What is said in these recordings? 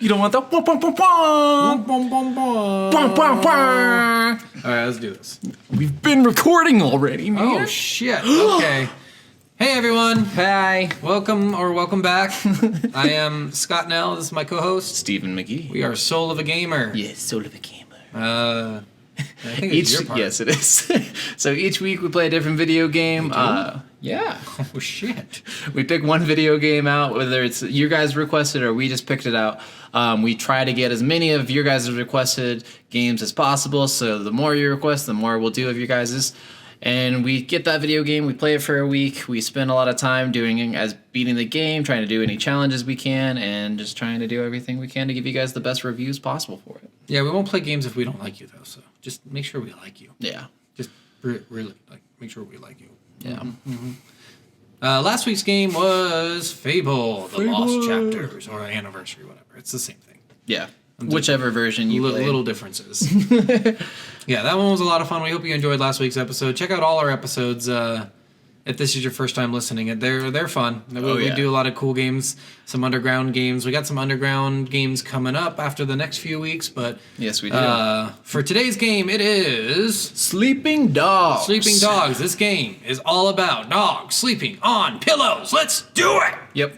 You don't want the Bum, bum, bum, bum. bum, bum, bum. All right, let's do this. We've been recording already, man. Oh shit. Okay. Hey everyone. Hi. Welcome back. I am Scott Nell. This is my co-host. Stephen McGee. We are Soul of a Gamer. Yes, Soul of a Gamer. I think it's your part. Yes, it is. So each week we play a different video game. Yeah. Oh shit. We pick one video game out, whether it's you guys requested or we just picked it out. We try to get as many of your guys' requested games as possible. So the more you request, the more we'll do of your guys's. And we get that video game, we play it for a week, we spend a lot of time beating the game, trying to do any challenges we can, and just trying to do everything we can to give you guys the best reviews possible for it. Yeah, we won't play games if we don't like you though. So just make sure we like you. Yeah. Just really make sure we like you. Yeah. Mm-hmm. Last week's game was Fable, the Lost Chapters, or Anniversary, whatever. It's the same thing. Yeah. Whichever version you played. Little differences. Yeah, that one was a lot of fun. We hope you enjoyed last week's episode. Check out all our episodes if this is your first time listening. They're fun. We do a lot of cool games, some underground games. We got some underground games coming up after the next few weeks, but yes, we do. For today's game, it is Sleeping Dogs. Sleeping Dogs. This game is all about dogs sleeping on pillows. Let's do it. Yep.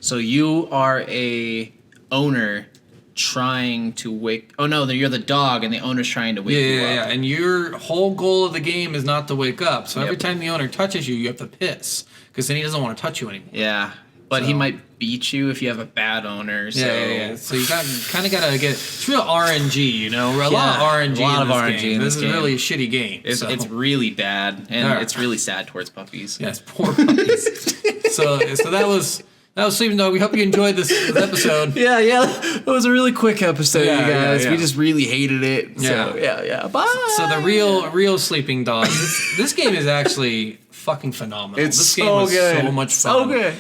So you are a owner trying to wake... Oh, no, you're the dog, and the owner's trying to wake you up. Yeah, and your whole goal of the game is not to wake up. So every time the owner touches you, you have to piss, because then he doesn't want to touch you anymore. Yeah, but he might beat you if you have a bad owner. So Yeah. So you kind of got to get... It's real RNG, you know? A lot of RNG in this game. This is a really shitty game. It's really bad, and it's really sad towards puppies. Yes, poor puppies. so that was Sleeping Dog. We hope you enjoyed this episode. Yeah. It was a really quick episode, you guys. Yeah. We just really hated it. So, yeah. Bye. So the real Sleeping Dog. This game is actually fucking phenomenal. This game was good. so much fun. So good.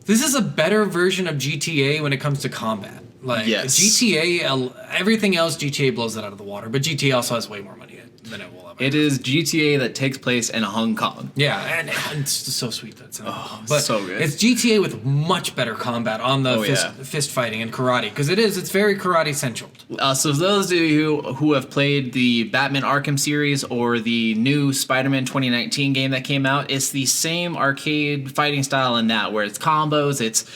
This is a better version of GTA when it comes to combat. Like GTA, everything else GTA blows it out of the water, but GTA also has way more money than it will ever. It is GTA that takes place in Hong Kong. Yeah, and it's so sweet that it's in Hong Kong. But so good. It's GTA with much better combat on the fist fighting and karate, because it's very karate central. So those of you who have played the Batman Arkham series or the new Spider-Man 2019 game that came out, it's the same arcade fighting style in that, where it's combos, it's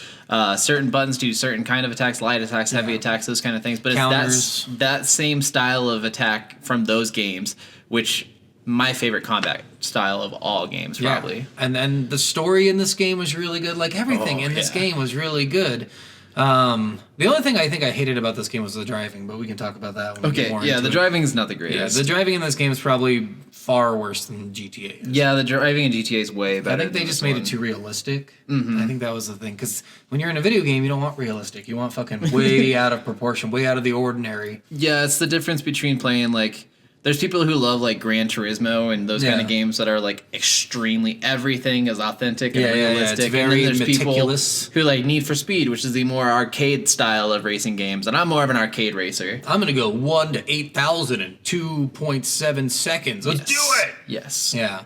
certain buttons do certain kind of attacks, light attacks, heavy attacks, those kind of things. But it's that same style of attack from those games, which my favorite combat style of all games, probably. Yeah. And then the story in this game was really good. Like everything in this game was really good. The only thing I think I hated about this game was the driving, but we can talk about that when we get more into the driving is not the greatest. Yeah, the driving in this game is probably far worse than GTA is. Yeah, the driving in GTA is way better. I think they just made it too realistic. Mm-hmm. I think that was the thing, because when you're in a video game, you don't want realistic. You want fucking way out of proportion, way out of the ordinary. Yeah, it's the difference between playing like... There's people who love like Gran Turismo and those kind of games that are like extremely everything is authentic and realistic. It's very and then there's meticulous. People who like Need for Speed, which is the more arcade style of racing games, and I'm more of an arcade racer. I'm gonna go 1 to 8,000 in 2.7 seconds. Let's do it. Yes. Yeah.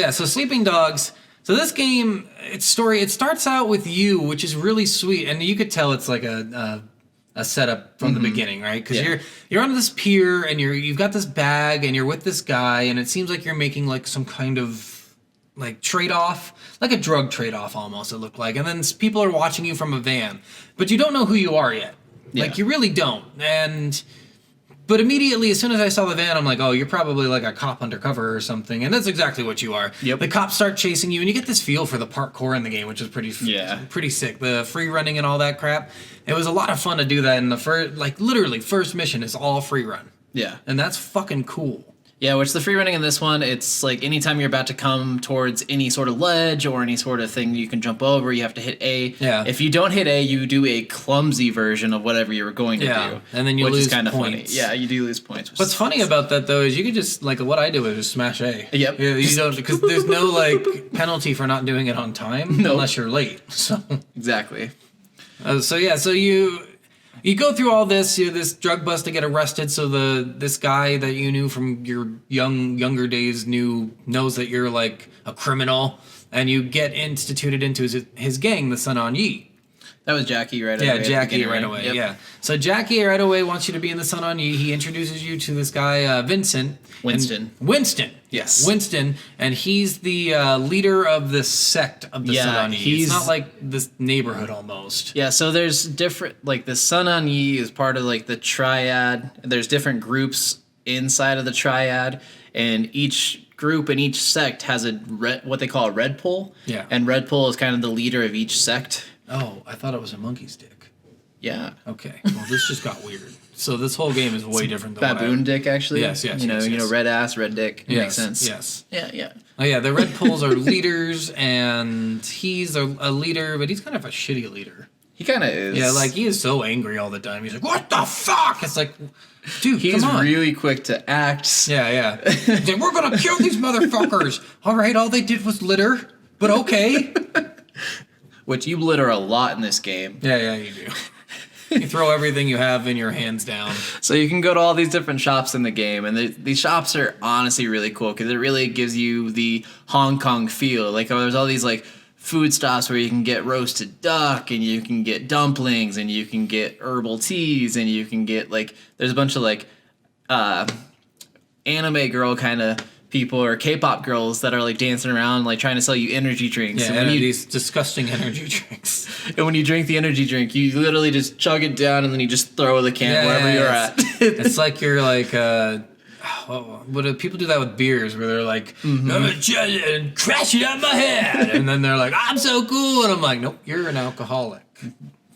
So Sleeping Dogs. So this game, it starts out with you, which is really sweet, and you could tell it's like a setup from the beginning, right? Because you're on this pier and you've got this bag and you're with this guy, and it seems like you're making like some kind of like trade-off, like a drug trade-off almost, it looked like. And then people are watching you from a van, but you don't know who you are yet. Like you really don't. But immediately, as soon as I saw the van, I'm like, oh, you're probably like a cop undercover or something. And that's exactly what you are. Yep. The cops start chasing you, and you get this feel for the parkour in the game, which is pretty sick. The free running and all that crap. It was a lot of fun to do that in the first mission is all free run. Yeah. And that's fucking cool. Yeah, which the free running in this one, it's like anytime you're about to come towards any sort of ledge or any sort of thing you can jump over, you have to hit A. Yeah. If you don't hit A, you do a clumsy version of whatever you were going to do. And then you lose which is kind of funny. points. Yeah, you do lose points. What's funny about that, though, is you could just, like, what I do is just smash A. Yep. Yeah, you don't, because there's no, like, penalty for not doing it on time unless you're late. So Exactly. So you go through all this, this drug bust to get arrested. So this guy that you knew from your younger days knows that you're like a criminal, and you get instituted into his gang, the Sun On Yee. That was Jackie right away. Yeah, at the Jackie beginning, right right? away. Yep. Yeah. So Jackie right away wants you to be in the Sun On Yee. He introduces you to this guy, Vincent. Winston. Winston. Yes. Winston. And he's the leader of this sect of the Sun On Yee. It's not like this neighborhood almost. Yeah, so there's different, like the Sun On Yee is part of like the triad. There's different groups inside of the triad, and each group and each sect has what they call a red pole. Yeah. And red pole is kind of the leader of each sect. Oh, I thought it was a monkey's dick. Yeah. Okay. Well, this just got weird. So this whole game is way different than Baboon dick, actually. Yes, yes, You know, yes. red ass, red dick. It makes sense. Yes. Yeah, yeah. Oh yeah, the red poles are leaders, and he's a leader, but he's kind of a shitty leader. He kind of is. Yeah, like he is so angry all the time. He's like, "What the fuck?" It's like, dude, He's come on. really quick to act. Yeah, yeah. He's like, we're gonna kill these motherfuckers. All right, all they did was litter, but okay. Which you litter a lot in this game. Yeah, you do. You throw everything you have in your hands down. So you can go to all these different shops in the game, and these shops are honestly really cool because it really gives you the Hong Kong feel. Like there's all these like food stops where you can get roasted duck, and you can get dumplings, and you can get herbal teas, and you can get like there's a bunch of like anime girl kind of people or K-pop girls that are like dancing around like trying to sell you energy drinks. Yeah, and when these disgusting energy drinks. and when you drink the energy drink, you literally just chug it down and then you just throw the can wherever you're at. It's like you're like, what do people do that with beers where they're like, I'm gonna and crash it on my head, and then they're like, I'm so cool, and I'm like, nope, you're an alcoholic.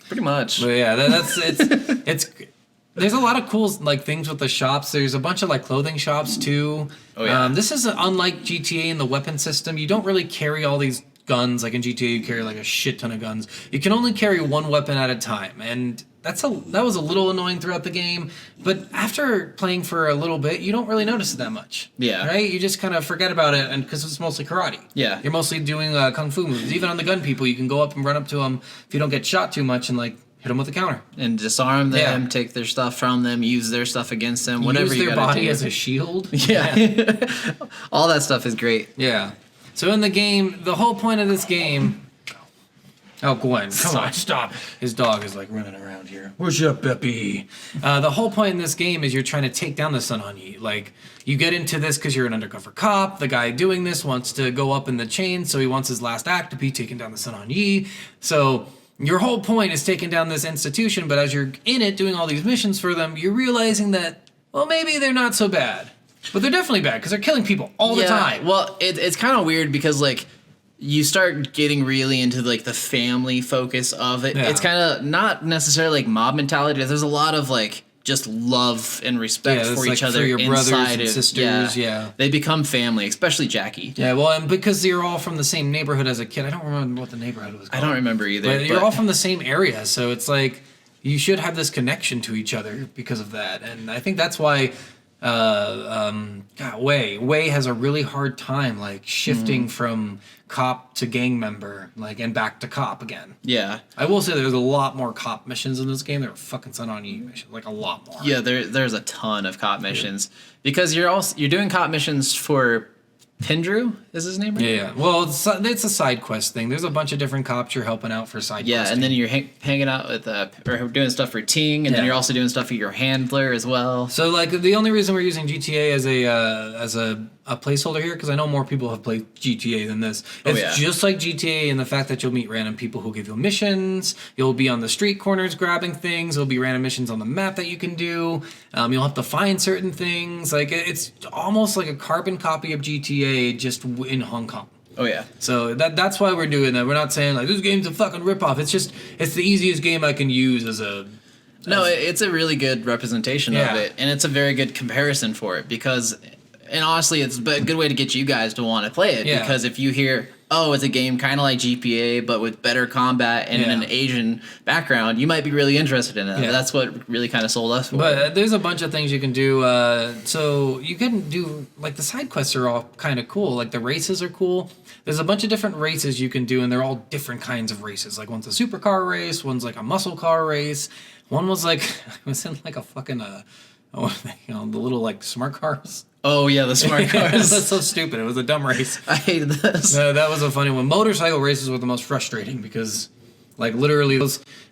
Pretty much. But yeah, it's there's a lot of cool like things with the shops. There's a bunch of like clothing shops too. Oh yeah. This is unlike GTA in the weapon system. You don't really carry all these guns like in GTA. You carry like a shit ton of guns. You can only carry one weapon at a time, and that was a little annoying throughout the game. But after playing for a little bit, you don't really notice it that much. Yeah. Right. You just kind of forget about it, and because it's mostly karate. Yeah. You're mostly doing kung fu moves. Even on the gun people, you can go up and run up to them if you don't get shot too much, and like hit them with a counter. And disarm them, Yeah. take their stuff from them, use their stuff against them, whatever Use you their gotta body do. as a shield. Yeah. All that stuff is great. Yeah. So in the game, the whole point of this game. Oh, Gwen, come on, stop. His dog is like running around here. Where's your Peppy? The whole point in this game is you're trying to take down the Sun On Yee. Like, you get into this because you're an undercover cop. The guy doing this wants to go up in the chain, so he wants his last act to be taking down the Sun On Yee. So your whole point is taking down this institution, but as you're in it doing all these missions for them, you're realizing that, well, maybe they're not so bad. But they're definitely bad because they're killing people all the time. Well, it's kind of weird because like you start getting really into like the family focus of it. Yeah. It's kind of not necessarily like mob mentality. There's a lot of like just love and respect Yeah, it's for like each other for your brothers inside and of sisters, yeah. They become family, especially Jackie. Yeah, well, and because you're all from the same neighborhood as a kid, I don't remember what the neighborhood was I called. don't remember either. But you're all from the same area, so it's like you should have this connection to each other because of that. And I think that's why Wei has a really hard time like shifting from cop to gang member, like, and back to cop again. Yeah. I will say there's a lot more cop missions in this game. There are fucking Sun On Yee missions, like a lot more. Yeah, there's a ton of cop missions because you're doing cop missions for Pindrew is his name, right? Yeah. Well, it's a side quest thing. There's a bunch of different cops you're helping out for side Yeah, questing. and then you're hanging out with or doing stuff for Ting, and then Yeah. you're also doing stuff for your handler as well. So like the only reason we're using GTA as a placeholder here, because I know more people have played GTA than this. It's yeah. just like GTA in the fact that you'll meet random people who give you missions. You'll be on the street corners grabbing things. There'll be random missions on the map that you can do. You'll have to find certain things. Like it's almost like a carbon copy of GTA, just in Hong Kong. Oh yeah. So that's why we're doing that. We're not saying like this game's a fucking ripoff. It's the easiest game I can use as a. No, it's a really good representation Yeah. of it, and it's a very good comparison for it because, and honestly, it's a good way to get you guys to want to play it Yeah. because if you hear, oh, it's a game kind of like GPA but with better combat and Yeah. an Asian background, you might be really interested in it. Yeah. That's what really kind of sold us for it. But there's a bunch of things you can do. So you can do like the side quests are all kind of cool. Like the races are cool. There's a bunch of different races you can do, and they're all different kinds of races. Like one's a supercar race, one's like a muscle car race. One was like it was in like a fucking the little like smart cars. Oh yeah, the smart cars. That's so stupid. It was a dumb race. I hated this. That was a funny one. Motorcycle races were the most frustrating because Like literally,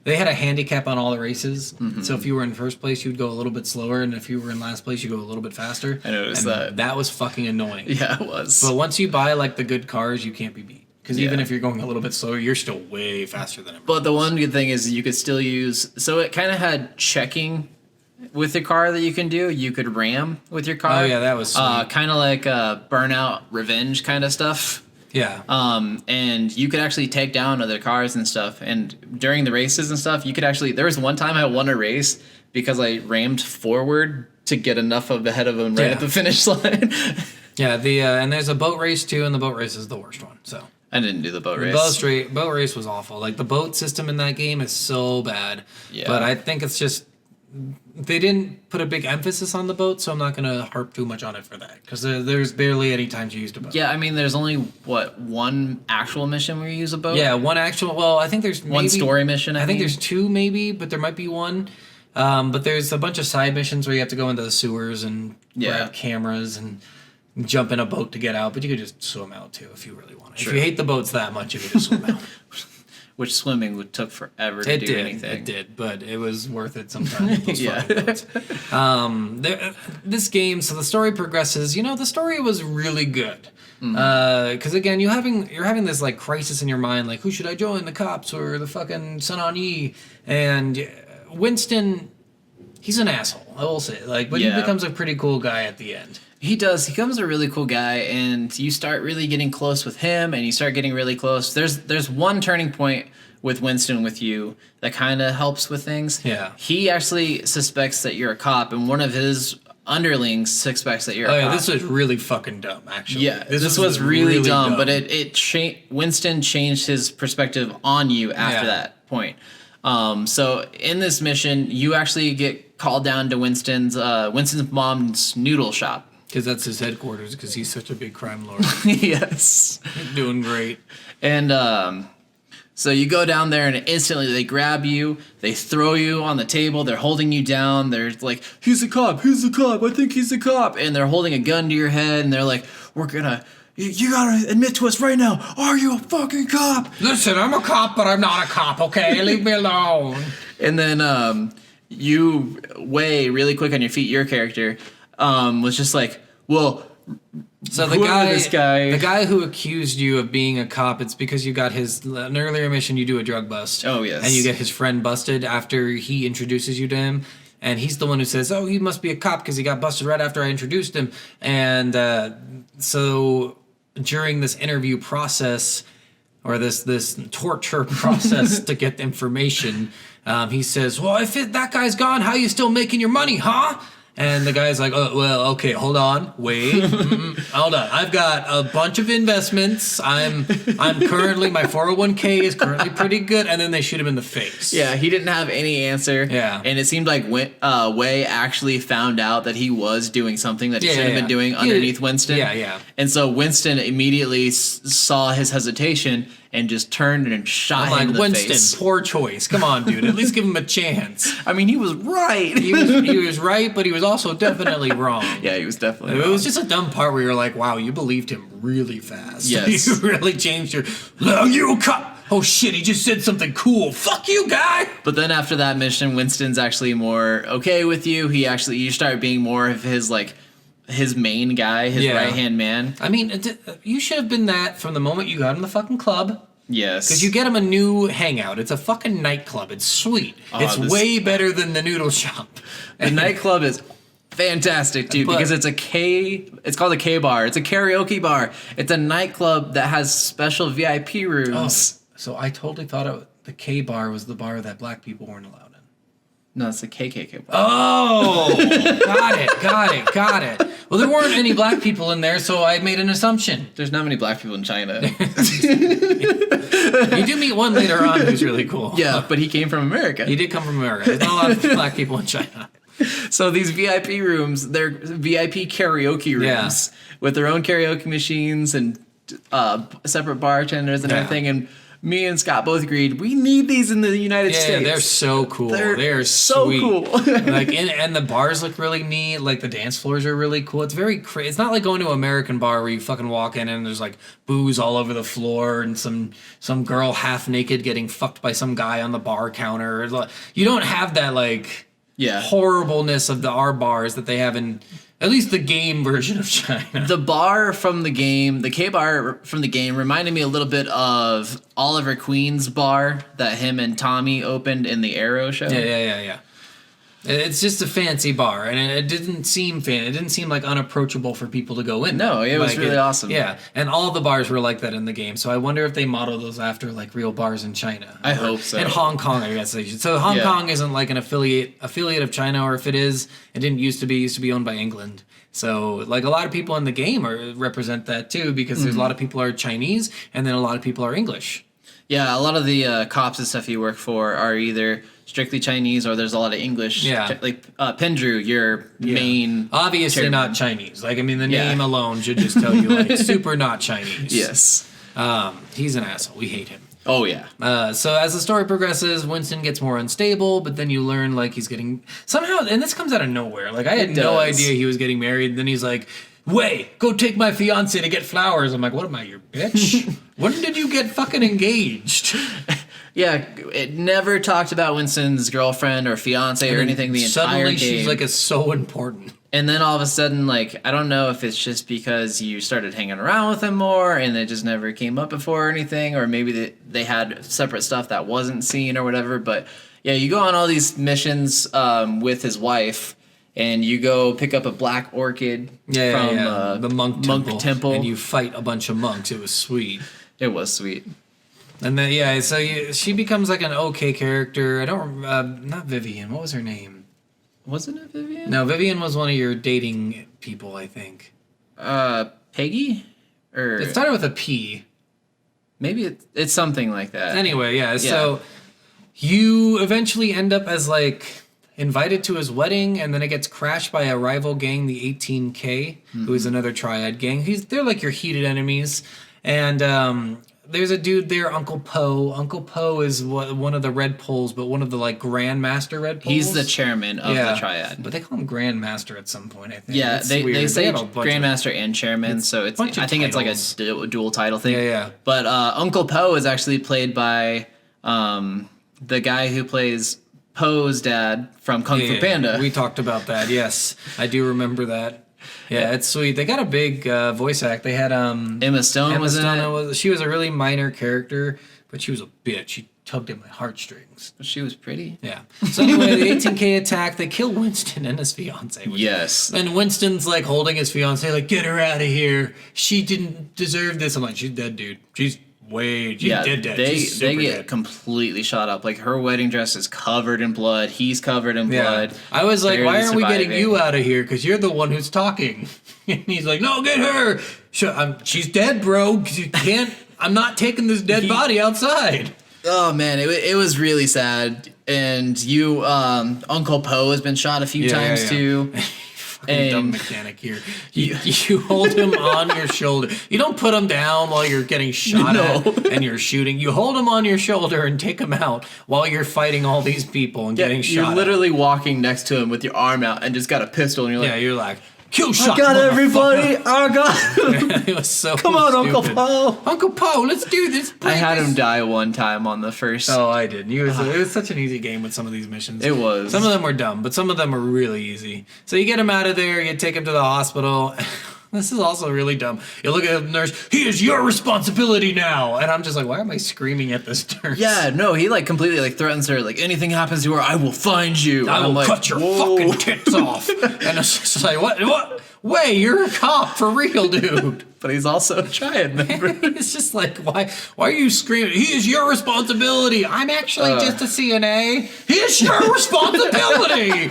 they had a handicap on all the races. Mm-hmm. So if you were in first place, you'd go a little bit slower, and if you were in last place, you go a little bit faster. I noticed And that. That was fucking annoying. Yeah, it was. But once you buy like the good cars, you can't be beat. Because even Yeah. if you're going a little bit slower, you're still way faster than everyone. But the one good thing is you could still use. So it kind of had checking with your car that you can do. You could ram with your car. Oh, yeah, that was sweet. kind of like Burnout Revenge kind of stuff. Yeah. And you could actually take down other cars and stuff. And during the races and stuff, you could actually. There was one time I won a race because I rammed forward to get enough of ahead of them right Yeah. at the finish line. Yeah, and there's a boat race too, and the boat race is the worst one. So I didn't do the boat race. boat race was awful. Like the boat system in that game is so bad. Yeah. But I think it's just they didn't put a big emphasis on the boat, so I'm not gonna harp too much on it for that because there's barely any times you used a boat. Yeah, I mean, there's only one actual mission where you use a boat. Yeah, one actual. Well, I think there's One story mission. I think there's two maybe, but there might be one. But there's a bunch of side missions where you have to go into the sewers and grab cameras and jump in a boat to get out. But you could just swim out too if you really want to. Sure. If you hate the boats that much, you could just swim out. Which swimming took forever to do anything. It did, but it was worth it sometimes. Those Yeah. fucking boats. This game, so the story progresses. You know, the story was really good. Because again, you're having this like crisis in your mind, like who should I join, the cops or the fucking Sun On Yee? And Winston, he's an asshole. I will say, but he Yeah. becomes a pretty cool guy at the end. He does. He becomes a really cool guy, and you start really getting close with him, and you start getting really close. There's one turning point with Winston with you that kind of helps with things. Yeah. He actually suspects that you're a cop, and one of his underlings suspects that you're Oh a yeah, cop. this was really fucking dumb, actually. Yeah, this was really dumb, but Winston changed his perspective on you after Yeah. that point. So in this mission, you actually get called down to Winston's mom's noodle shop. Because that's his headquarters, because he's such a big crime lord. Yes. He's doing great. And so you go down there and instantly they grab you, they throw you on the table, they're holding you down, they're like, he's a cop, I think he's a cop. And they're holding a gun to your head and they're like, you gotta admit to us right now, are you a fucking cop? Listen, I'm a cop, but I'm not a cop, okay? Leave me alone. And then you weigh really quick on your feet, your character was just like, well, So the guy who accused you of being a cop, it's because you got an earlier mission, you do a drug bust. Oh, yes. And you get his friend busted after he introduces you to him. And he's the one who says, oh, he must be a cop because he got busted right after I introduced him. And so during this interview process, or this torture process to get information, he says, well, if that guy's gone, how you still making your money, huh? And the guy's like, oh, well, okay, hold on, wait, hold on. I've got a bunch of investments. I'm currently, my 401k is currently pretty good. And then they shoot him in the face. Yeah, he didn't have any answer. Yeah. And it seemed like Wei actually found out that he was doing something that he shouldn't have been doing underneath Winston. Yeah. And so Winston immediately saw his hesitation and just turned and shot him in the Winston, face. poor choice. Come on, dude. At least give him a chance. I mean, he was right. He was right, but he was also definitely wrong. Yeah, he was definitely It wrong. was just a dumb part where you're like, wow, you believed him really fast. Yes. You really changed your, oh, you a cop. Oh, shit, he just said something cool. Fuck you, guy. But then after that mission, Winston's actually more okay with you. You start being more of his main guy, his right-hand man. I mean, you should have been that from the moment you got in the fucking club. Yes. Because you get him a new hangout. It's a fucking nightclub. It's sweet. It's way better than the noodle shop. The nightclub is fantastic, dude, because it's called a K bar. It's a karaoke bar. It's a nightclub that has special VIP rooms. So I totally thought the K bar was the bar that black people weren't allowed in. No, it's a KKK bar. Oh, got it. Well, there weren't any black people in there, so I made an assumption. There's not many black people in China. You do meet one later on who's really cool. Yeah, but he came from America. He did come from America. There's not a lot of black people in China. So these VIP rooms, they're VIP karaoke rooms with their own karaoke machines and separate bartenders and everything. And me and Scott both agreed we need these in the United Yeah, States. they're so cool. They're so sweet. cool. Like, and the bars look really neat. Like the dance floors are really cool. It's very it's not like going to an American bar where you fucking walk in and there's like booze all over the floor and some girl half naked getting fucked by some guy on the bar counter. You don't have that like horribleness of our bars that they have in at least the game version of China. The bar from the game, the K bar from the game, reminded me a little bit of Oliver Queen's bar that him and Tommy opened in the Arrow show. Yeah. It's just a fancy bar, and it didn't seem It didn't seem like unapproachable for people to go in. No, it was really awesome. Yeah, and all the bars were like that in the game. So I wonder if they model those after like real bars in China. I hope so. And Hong Kong, I guess they should. So Hong Kong isn't like an affiliate of China, or if it is, it didn't used to be owned by England. So like a lot of people in the game represent that too, because there's a lot of people are Chinese, and then a lot of people are English. Yeah, a lot of the cops and stuff you work for are either strictly Chinese or there's a lot of English. Yeah. Like Pendrew, your main. Obviously chairman. not Chinese. Like, I mean, the name alone should just tell you, like, super not Chinese. Yes. He's an asshole. We hate him. Oh, yeah. So as the story progresses, Winston gets more unstable, but then you learn, like, he's getting... Somehow, and this comes out of nowhere. Like, I had no idea he was getting married. Then he's like, "Wait, go take my fiance to get flowers." I'm like, what am I, your bitch? When did you get fucking engaged? Yeah, it never talked about Winston's girlfriend or fiance or anything the entire game. Suddenly she's like so important. And then all of a sudden, like, I don't know if it's just because you started hanging around with him more and it just never came up before or anything, or maybe they had separate stuff that wasn't seen or whatever. But yeah, you go on all these missions with his wife, and you go pick up a black orchid from the monk temple, and you fight a bunch of monks. It was sweet. It was sweet. And then she becomes like an okay character. I don't not Vivian. What was her name? Wasn't it Vivian? No, Vivian was one of your dating people, I think. Peggy? Or It started with a P. maybe it's something like that. Anyway, so you eventually end up as like invited to his wedding, and then it gets crashed by a rival gang, the 18K, who is another triad gang. They're like your heated enemies. And there's a dude there, Uncle Po. Uncle Po is one of the Red Poles, but one of the like Grandmaster Red Poles. He's the chairman of the triad. But they call him Grandmaster at some point, I think. Yeah, It's they weird. say have a bunch of- Grandmaster and Chairman, so it's bunch of I think titles. it's like a dual title thing. Yeah. But Uncle Po is actually played by the guy who plays Po's dad from Kung Fu Panda. We talked about that. Yes, I do remember that. Yeah, it's sweet. They got a big voice act. They had Emma Stone was in it. She was a really minor character, but she was a bitch. She tugged at my heartstrings. She was pretty. Yeah. So anyway, the 18K attack. They kill Winston and his fiance. Yes. And Winston's like holding his fiance, like, "Get her out of here. She didn't deserve this." I'm like, "She's dead, dude. She's dead. They She's super get dead." completely shot up. Like her wedding dress is covered in blood. He's covered in Yeah. blood. I was like, Barely "Why aren't we getting surviving. you out of here? Because you're the one who's talking." And he's like, "No, get her. She's dead, bro. 'Cause you can't. I'm not taking this dead body outside." Oh man, it was really sad. And you, Uncle Po has been shot a few times too. Fucking dumb mechanic here. You hold him on your shoulder. You don't put him down while you're getting shot at and you're shooting. You hold him on your shoulder and take him out while you're fighting all these people and getting shot. You're literally walking next to him with your arm out and just got a pistol, and you're like, you're like, "Kill shot, I got motherfucker." everybody. I got. It was so Come on, stupid. Uncle Po. Uncle Po, let's do this. I had please. him die one time on the first. Oh, I did. It was such an easy game with some of these missions. It was. Some of them were dumb, but some of them were really easy. So you get him out of there, you take him to the hospital. This is also really dumb. You look at the nurse, "He is your responsibility now." And I'm just like, why am I screaming at this nurse? Yeah, no, he like completely like threatens her. Like anything happens to her, I will find you. I And will I'm like, cut your "Whoa." fucking tits off. And it's just like, what? Wait, you're a cop for real, dude. But he's also a triad member. It's just like, why are you screaming? "He is your responsibility." I'm actually just a CNA. He is your responsibility.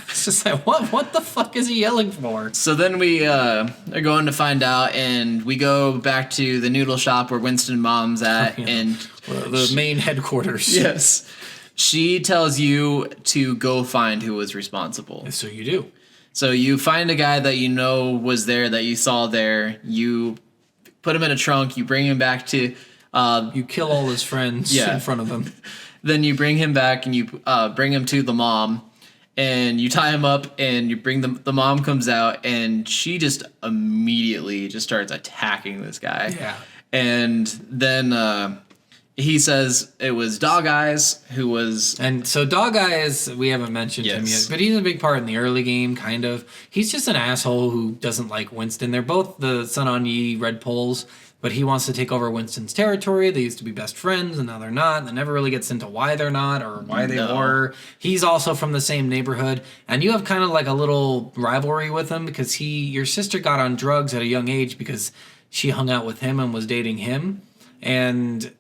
It's just like, what the fuck is he yelling for? So then we are going to find out, and we go back to the noodle shop where Winston Mom's at, and The main headquarters. yes, she tells you to go find who was responsible. So you do. So you find a guy that you know was there, that you saw there. You put him in a trunk. You bring him back to You kill all his friends Yeah. in front of him. Then you bring him back and you bring him to the mom, and you tie him up, and you bring the mom comes out, and she just immediately just starts attacking this guy. Yeah. And then he says it was Dog Eyes who was. And so Dog Eyes, we haven't mentioned him Yes. yet, but he's a big part in the early game, kind of. He's just an asshole who doesn't like Winston. They're both the Sun On Yee Red Poles, but he wants to take over Winston's territory. They used to be best friends, and now they're not. It never really gets into why they're not or why they No. were. He's also from the same neighborhood, and you have kind of like a little rivalry with him because your sister got on drugs at a young age because she hung out with him and was dating him, and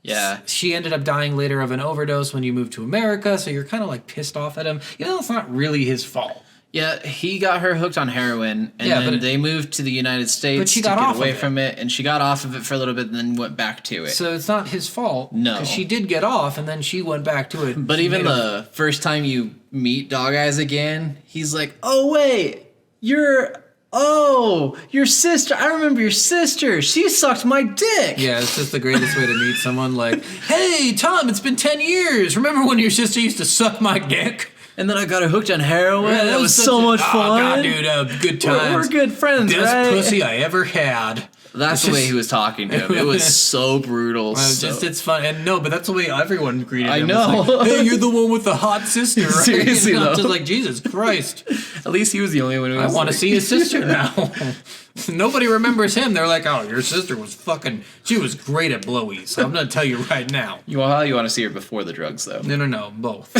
Yeah. she ended up dying later of an overdose when you moved to America, so you're kind of like pissed off at him. It's not really his fault. Yeah, he got her hooked on heroin, and Yeah, then but they moved to the United States she to got get off away of it. from it, and she got off of it for a little bit, and then went back to it. So it's not his fault. No. Because she did get off, and then she went back to it. But She even made a- the first time you meet Dog Eyes again, he's like, "Oh wait, your sister. I remember your sister. She sucked my dick." Yeah, it's just the greatest way to meet someone. Like, hey, Tom, it's been 10 years. Remember when your sister used to suck my dick? And then I got her hooked on heroin. Yeah, that was such so a- much oh, fun. God, dude, good times. We're good friends, Best right? pussy I ever had. That's the way he was talking to him. It was so brutal. It's fun, and no, but that's the way everyone greeted I him. know. It's like, hey, you're the one with the hot sister, right? Seriously, I'm though. just like, Jesus Christ, At least he was the only one who I was want to like- see his sister now. Nobody remembers him. They're like, oh, your sister was she was great at blowies. I'm gonna tell you right now. You want to see her before the drugs, though. No, both.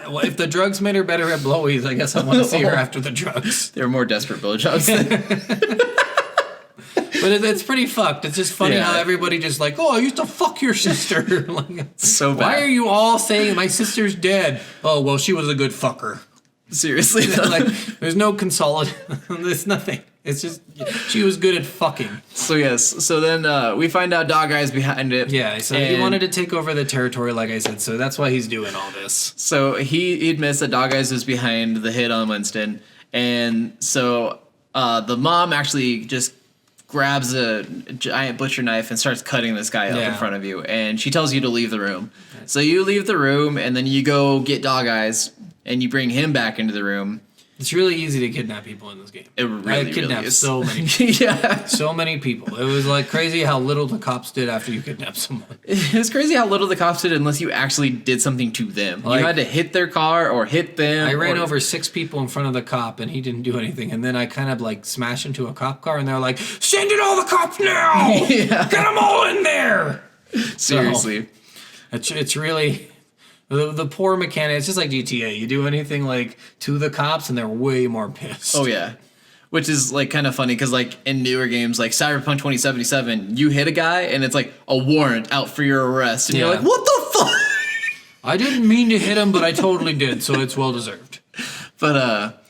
Well, if the drugs made her better at blowies, I guess I want to see her after the drugs. They were more desperate blowjobs. than- But it's pretty fucked. It's just funny Yeah. how everybody just like, oh, I used to fuck your sister. Like, So bad. why are you all saying my sister's dead? Oh, well, she was a good fucker. Seriously, Like, there's no there's nothing. It's just she was good at fucking. So yes, so then we find out Dog Eyes behind it. Yeah, so he and wanted to take over the territory, like I said. So that's why he's doing all this. So he admits that Dog Eyes is behind the hit on Winston, and so the mom actually just grabs a giant butcher knife and starts cutting this guy up in Yeah. front of you, and she tells you to leave the room. So you leave the room, and then you go get Dog Eyes, and you bring him back into the room. It's really easy to kidnap people in this game. It really, I kidnapped is. so many. Yeah. So many people. It was like crazy how little the cops did after you kidnapped someone. It's crazy how little the cops did unless you actually did something to them. Like- you had to hit their car or hit them. I ran or- over 6 people in front of the cop and he didn't do anything. And then I kind of like smashed into a cop car and they're like, send in all the cops now! Yeah. Get them all in there! Seriously. It's really... The poor mechanic, it's just like GTA. You do anything like to the cops and they're way more pissed. Oh yeah, which is like kind of funny because like in newer games like Cyberpunk 2077, you hit a guy and it's like a warrant out for your arrest, and you're Yeah. like, what the fuck? I didn't mean to hit him, but I totally did, so it's well deserved. But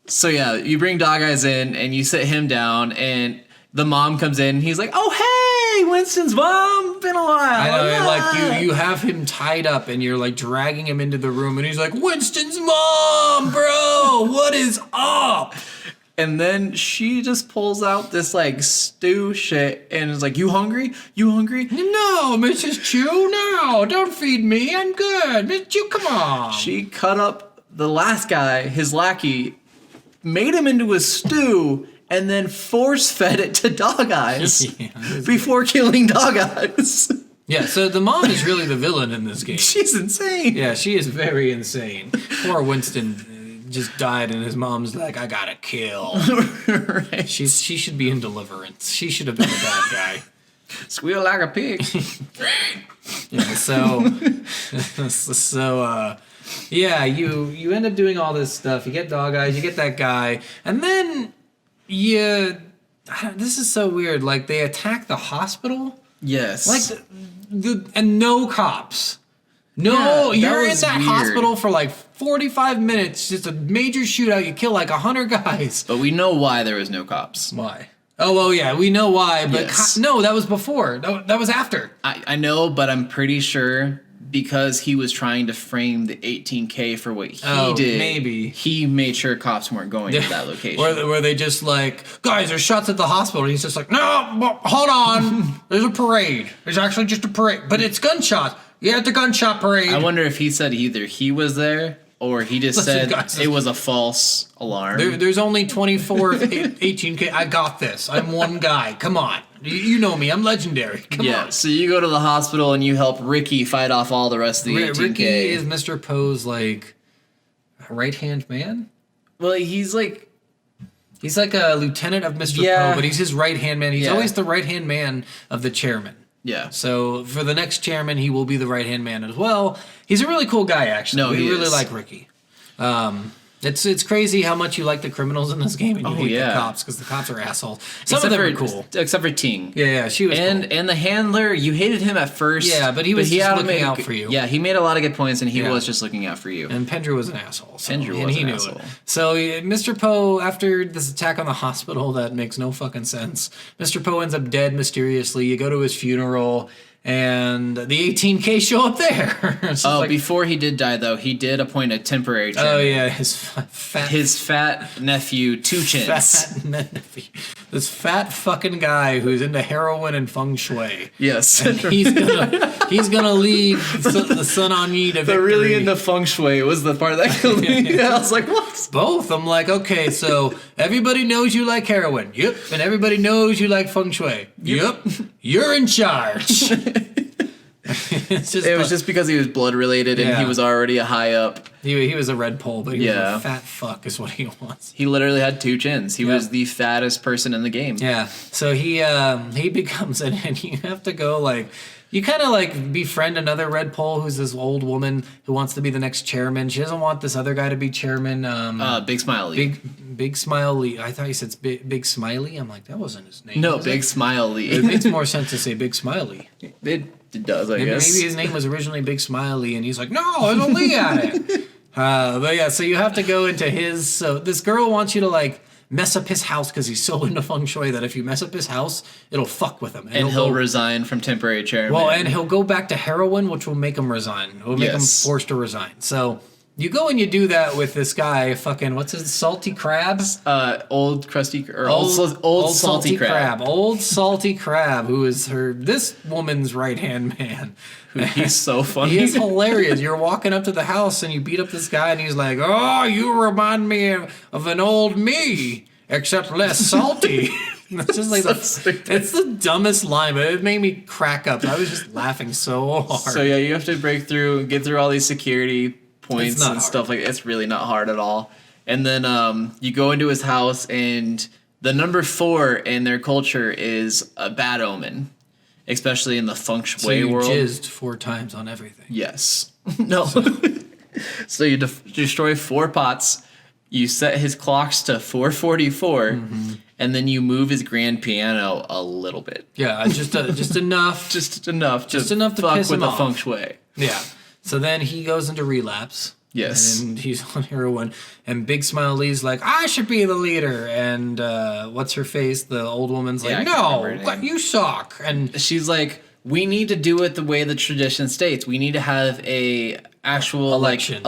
so yeah, you bring Dog Eyes in and you sit him down, and the mom comes in. And he's like, oh hey, Winston's mom, been a while. I know, Yeah. like you have him tied up and you're like dragging him into the room and he's like, Winston's mom, bro, what is up? And then she just pulls out this like stew shit and is like, you hungry? You hungry? No, Mrs. Chu, no, don't feed me. I'm good. Mrs. Chu, come on. She cut up the last guy, his lackey, made him into a stew, and then force fed it to Dog Eyes Yeah, this- before killing Dog Eyes. yeah, so the mom is really the villain in this game. She's insane. Yeah, she is very insane. Poor Winston just died and his mom's like, I gotta kill. Right. She should be in Deliverance. She should have been the bad guy. Squeal like a pig. Yeah, so yeah, you end up doing all this stuff. You get Dog Eyes, you get that guy, and then this is so weird. Like they attack the hospital, Yes. like and no cops. No, Yeah, that you're in was that weird. hospital for like 45 minutes. Just a major shootout. You kill like 100 guys. But we know why there was no cops. Why? Oh, well, yeah, we know why, but Yes. no, that was before. That was after. I know, but I'm pretty sure because he was trying to frame the 18K for what he did. Maybe he made sure cops weren't going to that location. Where they just like, guys, there's shots at the hospital. And he's just like, no, hold on. There's a parade. There's actually just a parade, but it's gunshots. Yeah, it's a gunshot parade. I wonder if he said either he was there or he just said it was a false alarm. There's only 24 18K. I got this. I'm one guy. Come on. You know me. I'm legendary. Come on. So you go to the hospital and you help Ricky fight off all the rest of the 18K. Ricky is Mr. Poe's like right-hand man? Well, he's like a lieutenant of Mr. Poe, but he's his right-hand man. He's always the right-hand man of the chairman. Yeah. So for the next chairman, he will be the right-hand man as well. He's a really cool guy, actually. No, we really like Ricky. It's crazy how much you like the criminals in this game and you hate the cops because the cops are assholes. Some of them are cool. Except for Ting. Yeah, she was cool. And the handler, you hated him at first. Yeah, but he was just looking out for you. Yeah, he made a lot of good points and he was just looking out for you. And Pendrew was an asshole. So, Pendrew was an asshole. So Mr. Poe, after this attack on the hospital that makes no fucking sense, Mr. Poe ends up dead mysteriously. You go to his funeral. And the 18K show up there. So before he did die, though, he did appoint a temporary chairman. Oh, yeah, his fat nephew, Two Chins. Fat nephew. This fat fucking guy who's into heroin and feng shui. Yes. And he's gonna lead the Sun On Yi to victory. They're really into feng shui was the part that killed me. I was like, what? Both. I'm like, okay, so everybody knows you like heroin. Yep. And everybody knows you like feng shui. Yep. You're in charge. It was just because he was blood related and he was already a high up. He was a red pole, but he was a fat fuck is what he was. He literally had two chins. He was the fattest person in the game. Yeah. So he becomes and you have to go like you kind of like befriend another red pole who's this old woman who wants to be the next chairman. She doesn't want this other guy to be chairman. Big Smiley. Big Smiley. I thought you said Big Smiley. I'm like, that wasn't his name. No, Big Smiley. It makes more sense to say Big Smiley. It does, I guess. Maybe his name was originally Big Smiley, and he's like, no, there's a Lee at it. But yeah, so you have to go into his. So this girl wants you to like mess up his house because he's so into feng shui that if you mess up his house, it'll fuck with him. And he'll resign from temporary chairman. Well, and he'll go back to heroin, which will make him resign. It will make him forced to resign. So you go and you do that with this guy, fucking, what's his, Salty Crab? Old Krusty, or old Salty Crab. Old Salty Crab, who is this woman's right-hand man. He's so funny. He is hilarious. You're walking up to the house and you beat up this guy and he's like, oh, you remind me of an old me, except less salty. It's just like it's the dumbest line, but it made me crack up. I was just laughing so hard. So yeah, you have to break through and get through all these security points and stuff like that. It's really not hard at all. And then you go into his house, and the number 4 in their culture is a bad omen, especially in the feng shui world. So you jizzed 4 times on everything. Yes. No. So you destroy 4 pots. You set his clocks to 4:44, and then you move his grand piano a little bit. Yeah, just enough. Just enough to fuck piss with the off. feng shui. Yeah. So then he goes into relapse. Yes. And he's on heroin. And Big Smiley's like, I should be the leader. And what's her face? The old woman's like, no, you suck. And she's like, we need to do it the way the tradition states. We need to have a actual election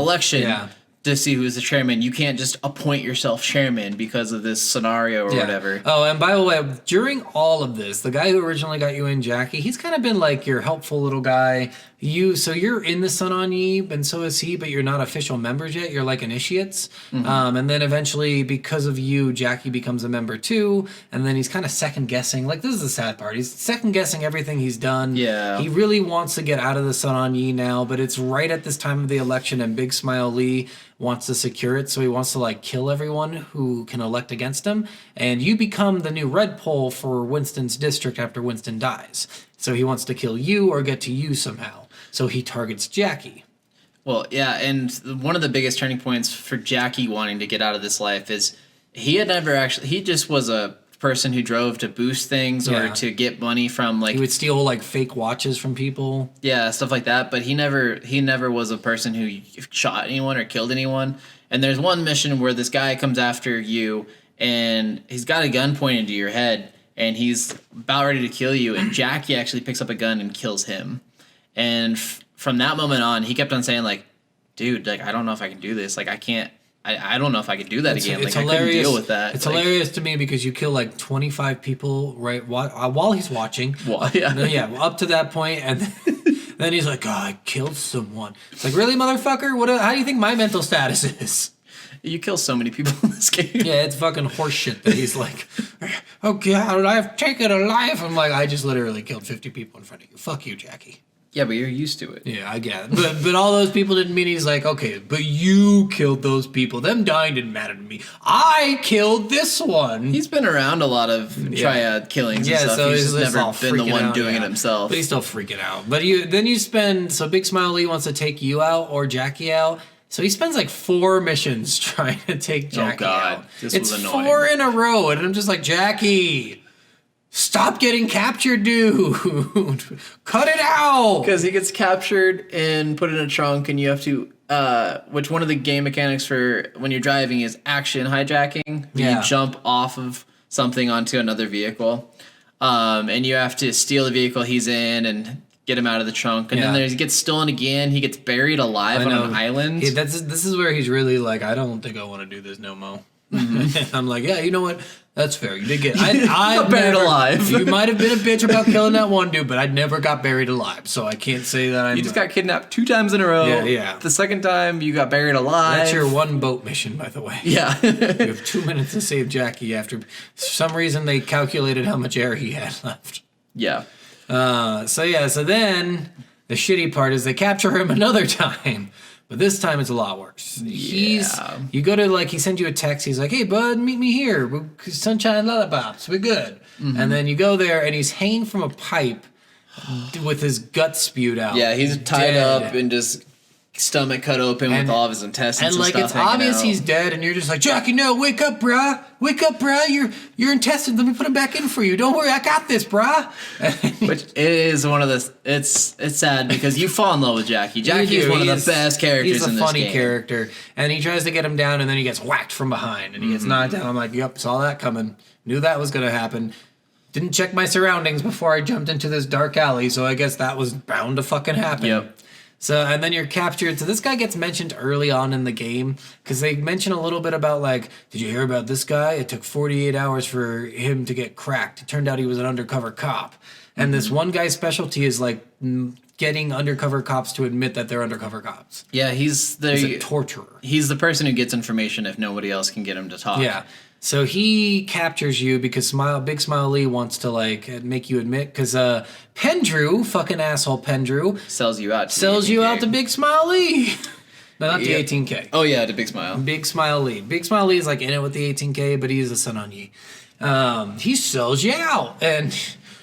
to see who's the chairman. You can't just appoint yourself chairman because of this scenario or whatever. Oh, and by the way, during all of this, the guy who originally got you in, Jackie, he's kind of been like your helpful little guy. So you're in the Sun On Yi, and so is he, but you're not official members yet. You're like initiates. And then eventually, because of you, Jackie becomes a member too. And then he's kind of second guessing. Like, this is the sad part. He's second guessing everything he's done. Yeah. He really wants to get out of the Sun On Yi now, but it's right at this time of the election, and Big Smile Lee wants to secure it. So he wants to like kill everyone who can elect against him. And you become the new red pole for Winston's district after Winston dies. So he wants to kill you or get to you somehow. So he targets Jackie. Well, yeah, and one of the biggest turning points for Jackie wanting to get out of this life is he just was a person who drove to boost things or to get money from like... He would steal like fake watches from people. Yeah, stuff like that, but he never was a person who shot anyone or killed anyone. And there's one mission where this guy comes after you and he's got a gun pointed to your head and he's about ready to kill you, and Jackie actually picks up a gun and kills him. And from that moment on, he kept on saying like, dude, like I don't know if I can do this. Like I can't. I don't know if I could do that again. Like I couldn't deal with that. It's like, hilarious to me because you kill like 25 people right while he's watching. Well, yeah. Up to that point, and then he's like, "Oh, I killed someone." It's like, really, motherfucker? How do you think my mental status is? You kill so many people in this game. Yeah, it's fucking horseshit that he's like, "Oh God, I've taken a life." I'm like, I just literally killed 50 people in front of you. Fuck you, Jackie. Yeah, but you're used to it. Yeah, I get it. But all those people didn't mean he's like, okay, but you killed those people. Them dying didn't matter to me. I killed this one. He's been around a lot of triad killings and stuff. So he's just never all been the one out, doing it himself. But he's still freaking out. But then you spend, so Big Smile Lee wants to take you out or Jackie out. So he spends like 4 missions trying to take Jackie out. This was annoying. 4 in a row. And I'm just like, Jackie, stop getting captured, dude. Cut it out. Because he gets captured and put in a trunk, and you have to, which one of the game mechanics for when you're driving is action hijacking. Yeah. You jump off of something onto another vehicle. And you have to steal the vehicle he's in and get him out of the trunk. And then he gets stolen again. He gets buried alive on an island. This is where he's really like, I don't think I want to do this no more. Mm-hmm. I'm like, yeah, you know what? That's fair. You did get. I got buried alive. You might have been a bitch about killing that one dude, but I never got buried alive, so I can't say that. You just got kidnapped 2 times in a row. Yeah. The second time you got buried alive. That's your one boat mission, by the way. Yeah. You have 2 minutes to save Jackie after. For some reason, they calculated how much air he had left. Yeah. So then the shitty part is they capture him another time. But this time it's a lot worse. You go to he sends you a text. He's like, hey, bud, meet me here. Sunshine Lollipops. We're good. Mm-hmm. And then you go there and he's hanging from a pipe with his guts spewed out. Yeah, he's tied up and just stomach cut open with all of his intestines and stuff it's obvious out. He's dead, and you're just like, Jackie, no, wake up, brah. Wake up, brah. Your intestines, let me put them back in for you. Don't worry, I got this, brah. Which is one of the, it's sad because you fall in love with Jackie. Jackie is one of the best characters in this game. He's a funny character, and he tries to get him down, and then he gets whacked from behind, and he gets knocked down. I'm like, yep, saw that coming. Knew that was going to happen. Didn't check my surroundings before I jumped into this dark alley, so I guess that was bound to fucking happen. Yep. So, and then you're captured. So this guy gets mentioned early on in the game because they mention a little bit about did you hear about this guy? It took 48 hours for him to get cracked. It turned out he was an undercover cop. And this one guy's specialty is getting undercover cops to admit that they're undercover cops. Yeah, he's a torturer. He's the person who gets information if nobody else can get him to talk. Yeah. So he captures you because Big Smile Lee wants to make you admit because Pendrew, fucking asshole Pendrew, sells you out to Big Smile Lee. No, not the 18K. Oh yeah, to Big Smile. Big Smile Lee. Big Smile Lee is in it with the 18K, but he's the son on Yi. He sells you out, and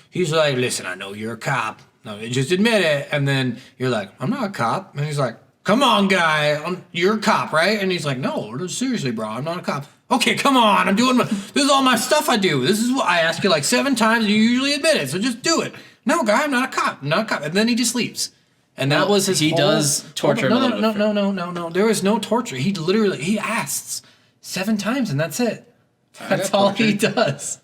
he's like, "Listen, I know you're a cop. No, just admit it." And then you're like, "I'm not a cop," and he's like, "Come on, guy, you're a cop, right?" And he's like, "No, seriously, bro, I'm not a cop." Okay, come on, I'm doing this is all my stuff I do. This is what I ask you 7 times, and you usually admit it, so just do it. No, guy, I'm not a cop. I'm not a cop. And then he just leaves. And that was his does torture him a little bit. No. There is no torture. He asks 7 times, and that's it. That's all he does.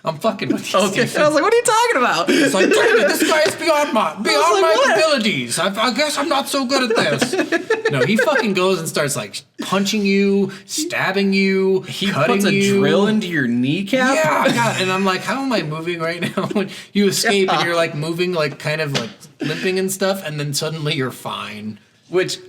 I'm fucking with you. Okay. Stephen. I was like, what are you talking about? It's like, damn it, this guy is beyond my abilities. I guess I'm not so good at this. No, he fucking goes and starts punching you, stabbing you, he cutting puts a drill into your kneecap. Yeah, God. And I'm like, how am I moving right now? When you escape and you're moving, kind of limping and stuff, and then suddenly you're fine. Which,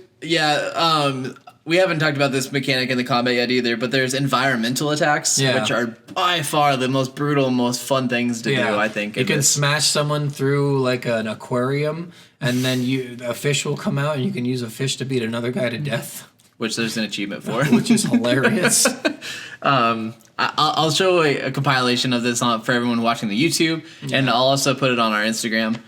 we haven't talked about this mechanic in the combat yet either, but there's environmental attacks, which are by far the most brutal, most fun things to do, I think. You can smash someone through an aquarium, and then a fish will come out, and you can use a fish to beat another guy to death. Which there's an achievement for. Which is hilarious. I'll show a compilation of this for everyone watching the YouTube, and I'll also put it on our Instagram.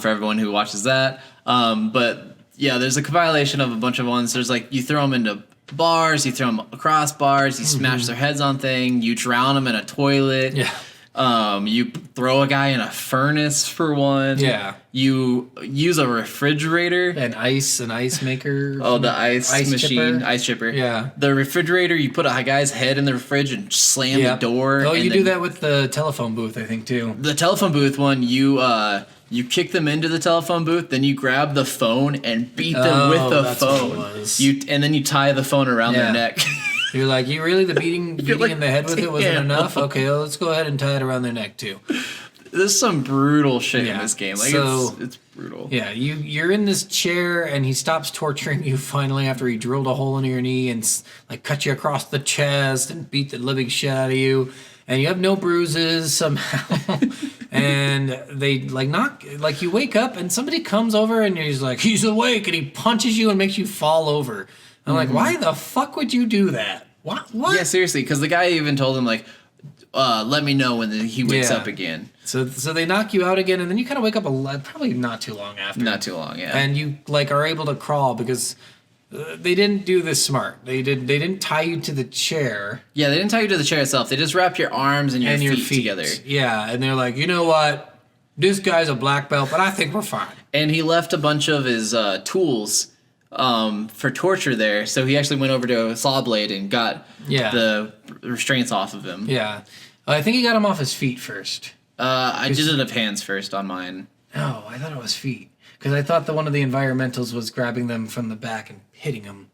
For everyone who watches that. But yeah, there's a compilation of a bunch of ones. There's like, you throw them into bars, you throw them across bars, you smash their heads on thing, you drown them in a toilet. Yeah. You throw a guy in a furnace for one. Yeah. You use a refrigerator. An ice maker. Oh, the ice machine, chipper. ice chipper. Yeah. The refrigerator, you put a guy's head in the fridge and slam the door. Oh, and you then do that with the telephone booth, I think, too. The telephone booth one, you kick them into the telephone booth, then you grab the phone and beat them with the that's what it phone. was. And then you tie the phone around their neck. You're like, you really the beating like, in the head with it wasn't damn. enough? Okay, well, let's go ahead and tie it around their neck too. There's some brutal shit Yeah. in this game. Like So- it's brutal. Yeah, you're in this chair and he stops torturing you finally after he drilled a hole into your knee and like cut you across the chest and beat the living shit out of you. And you have no bruises somehow. And they like you wake up and somebody comes over and he's like, he's awake, and he punches you and makes you fall over. I'm like, why the fuck would you do that? What? Yeah, seriously, because the guy even told him like, let me know when he wakes Yeah. up again. So they knock you out again, and then you kind of wake up probably not too long after. Not too long, yeah. And you like are able to crawl because they didn't do this smart. They didn't tie you to the chair Yeah, they didn't tie you to the chair itself. They just wrap your arms and your, and your feet together. Yeah, and they're like, you know what? This guy's a black belt, but I think we're fine. And he left a bunch of his tools for torture there. So he actually went over to a saw blade and got the restraints off of him. Yeah, I think he got him off his feet first. I did it of hands first on mine. No, I thought it was feet because I thought one of the environmentals was grabbing them from the back and hitting them.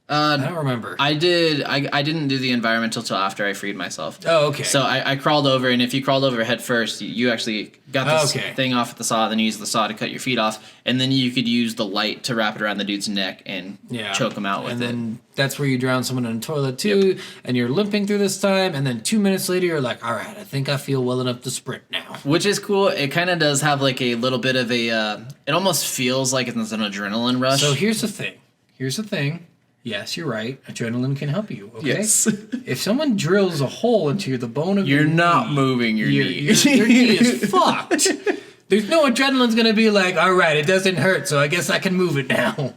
I don't remember. I didn't do the environmental till after I freed myself. Oh, okay. So I crawled over, and if you crawled over head first, you actually got this thing off at the saw, then you use the saw to cut your feet off, and then you could use the light to wrap it around the dude's neck and choke him out with and it. then that's where you drown someone in a toilet too, and you're limping through this time, and then 2 minutes later you're like, all right, I think I feel well enough to sprint now. Which is cool. It kind of does have like a little bit of a, it almost feels like it's an adrenaline rush. So here's the thing. Yes, you're right. Adrenaline can help you. Okay. Yes. If someone drills a hole into the bone of your You're not knee, moving your knee. Your knee is fucked. There's no adrenaline's gonna be like, all right, it doesn't hurt, so I guess I can move it now.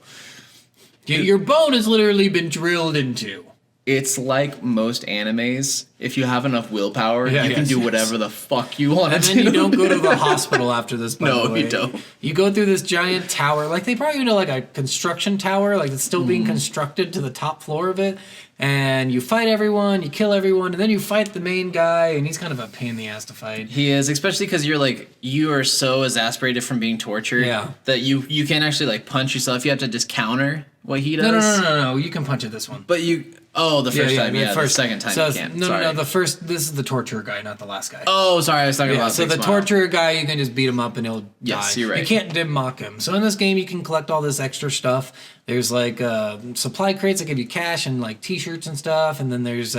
Your bone has literally been drilled into. It's like most animes. If you have enough willpower, Yeah, you can yes, do yes. whatever the fuck you want to And do. then you don't go to the hospital after this, by No, the way. you don't. You go through this giant tower. Like, they probably know, like, a construction tower. Like, it's still being constructed to the top floor of it. And you fight everyone, you kill everyone, and then you fight the main guy, and he's kind of a pain in the ass to fight. He is, especially because you are so exasperated from being tortured that you can't actually like punch yourself. You have to just counter what he does. No. You can punch it this one. But the first time, the second time you can't. No, this is the torturer guy, not the last guy. Oh, sorry, I was talking about So Big the Smile. torturer guy, you can just beat him up and he'll Yes, die. you're right. You can't dim mock him. So in this game, you can collect all this extra stuff. There's like supply crates that give you cash and like T-shirts and stuff, and then there's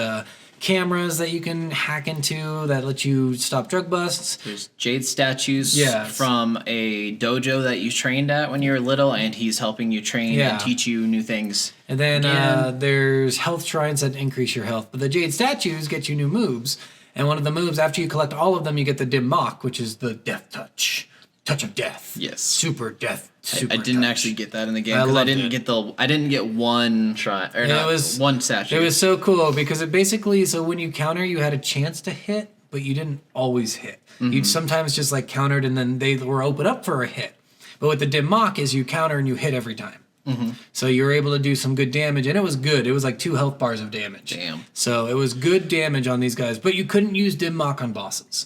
cameras that you can hack into that let you stop drug busts. There's jade statues Yes. from a dojo that you trained at when you were little, and he's helping you train and teach you new things. And then Again. there's health shrines that increase your health. But the jade statues get you new moves. And one of the moves, after you collect all of them, you get the dim mock, which is the death touch. Touch of death. Yes. Super death. Super I didn't touch. actually get that in the game I because I loved didn't it. I didn't get one try or not, one statue. It was so cool because it basically, so when you counter, you had a chance to hit, but you didn't always hit. You'd sometimes just like countered and then they were open up for a hit. But with the dim mock is you counter and you hit every time. So you were able to do some good damage, and it was good. It was like 2 health bars of damage. Damn. So it was good damage on these guys, but you couldn't use dim mock on bosses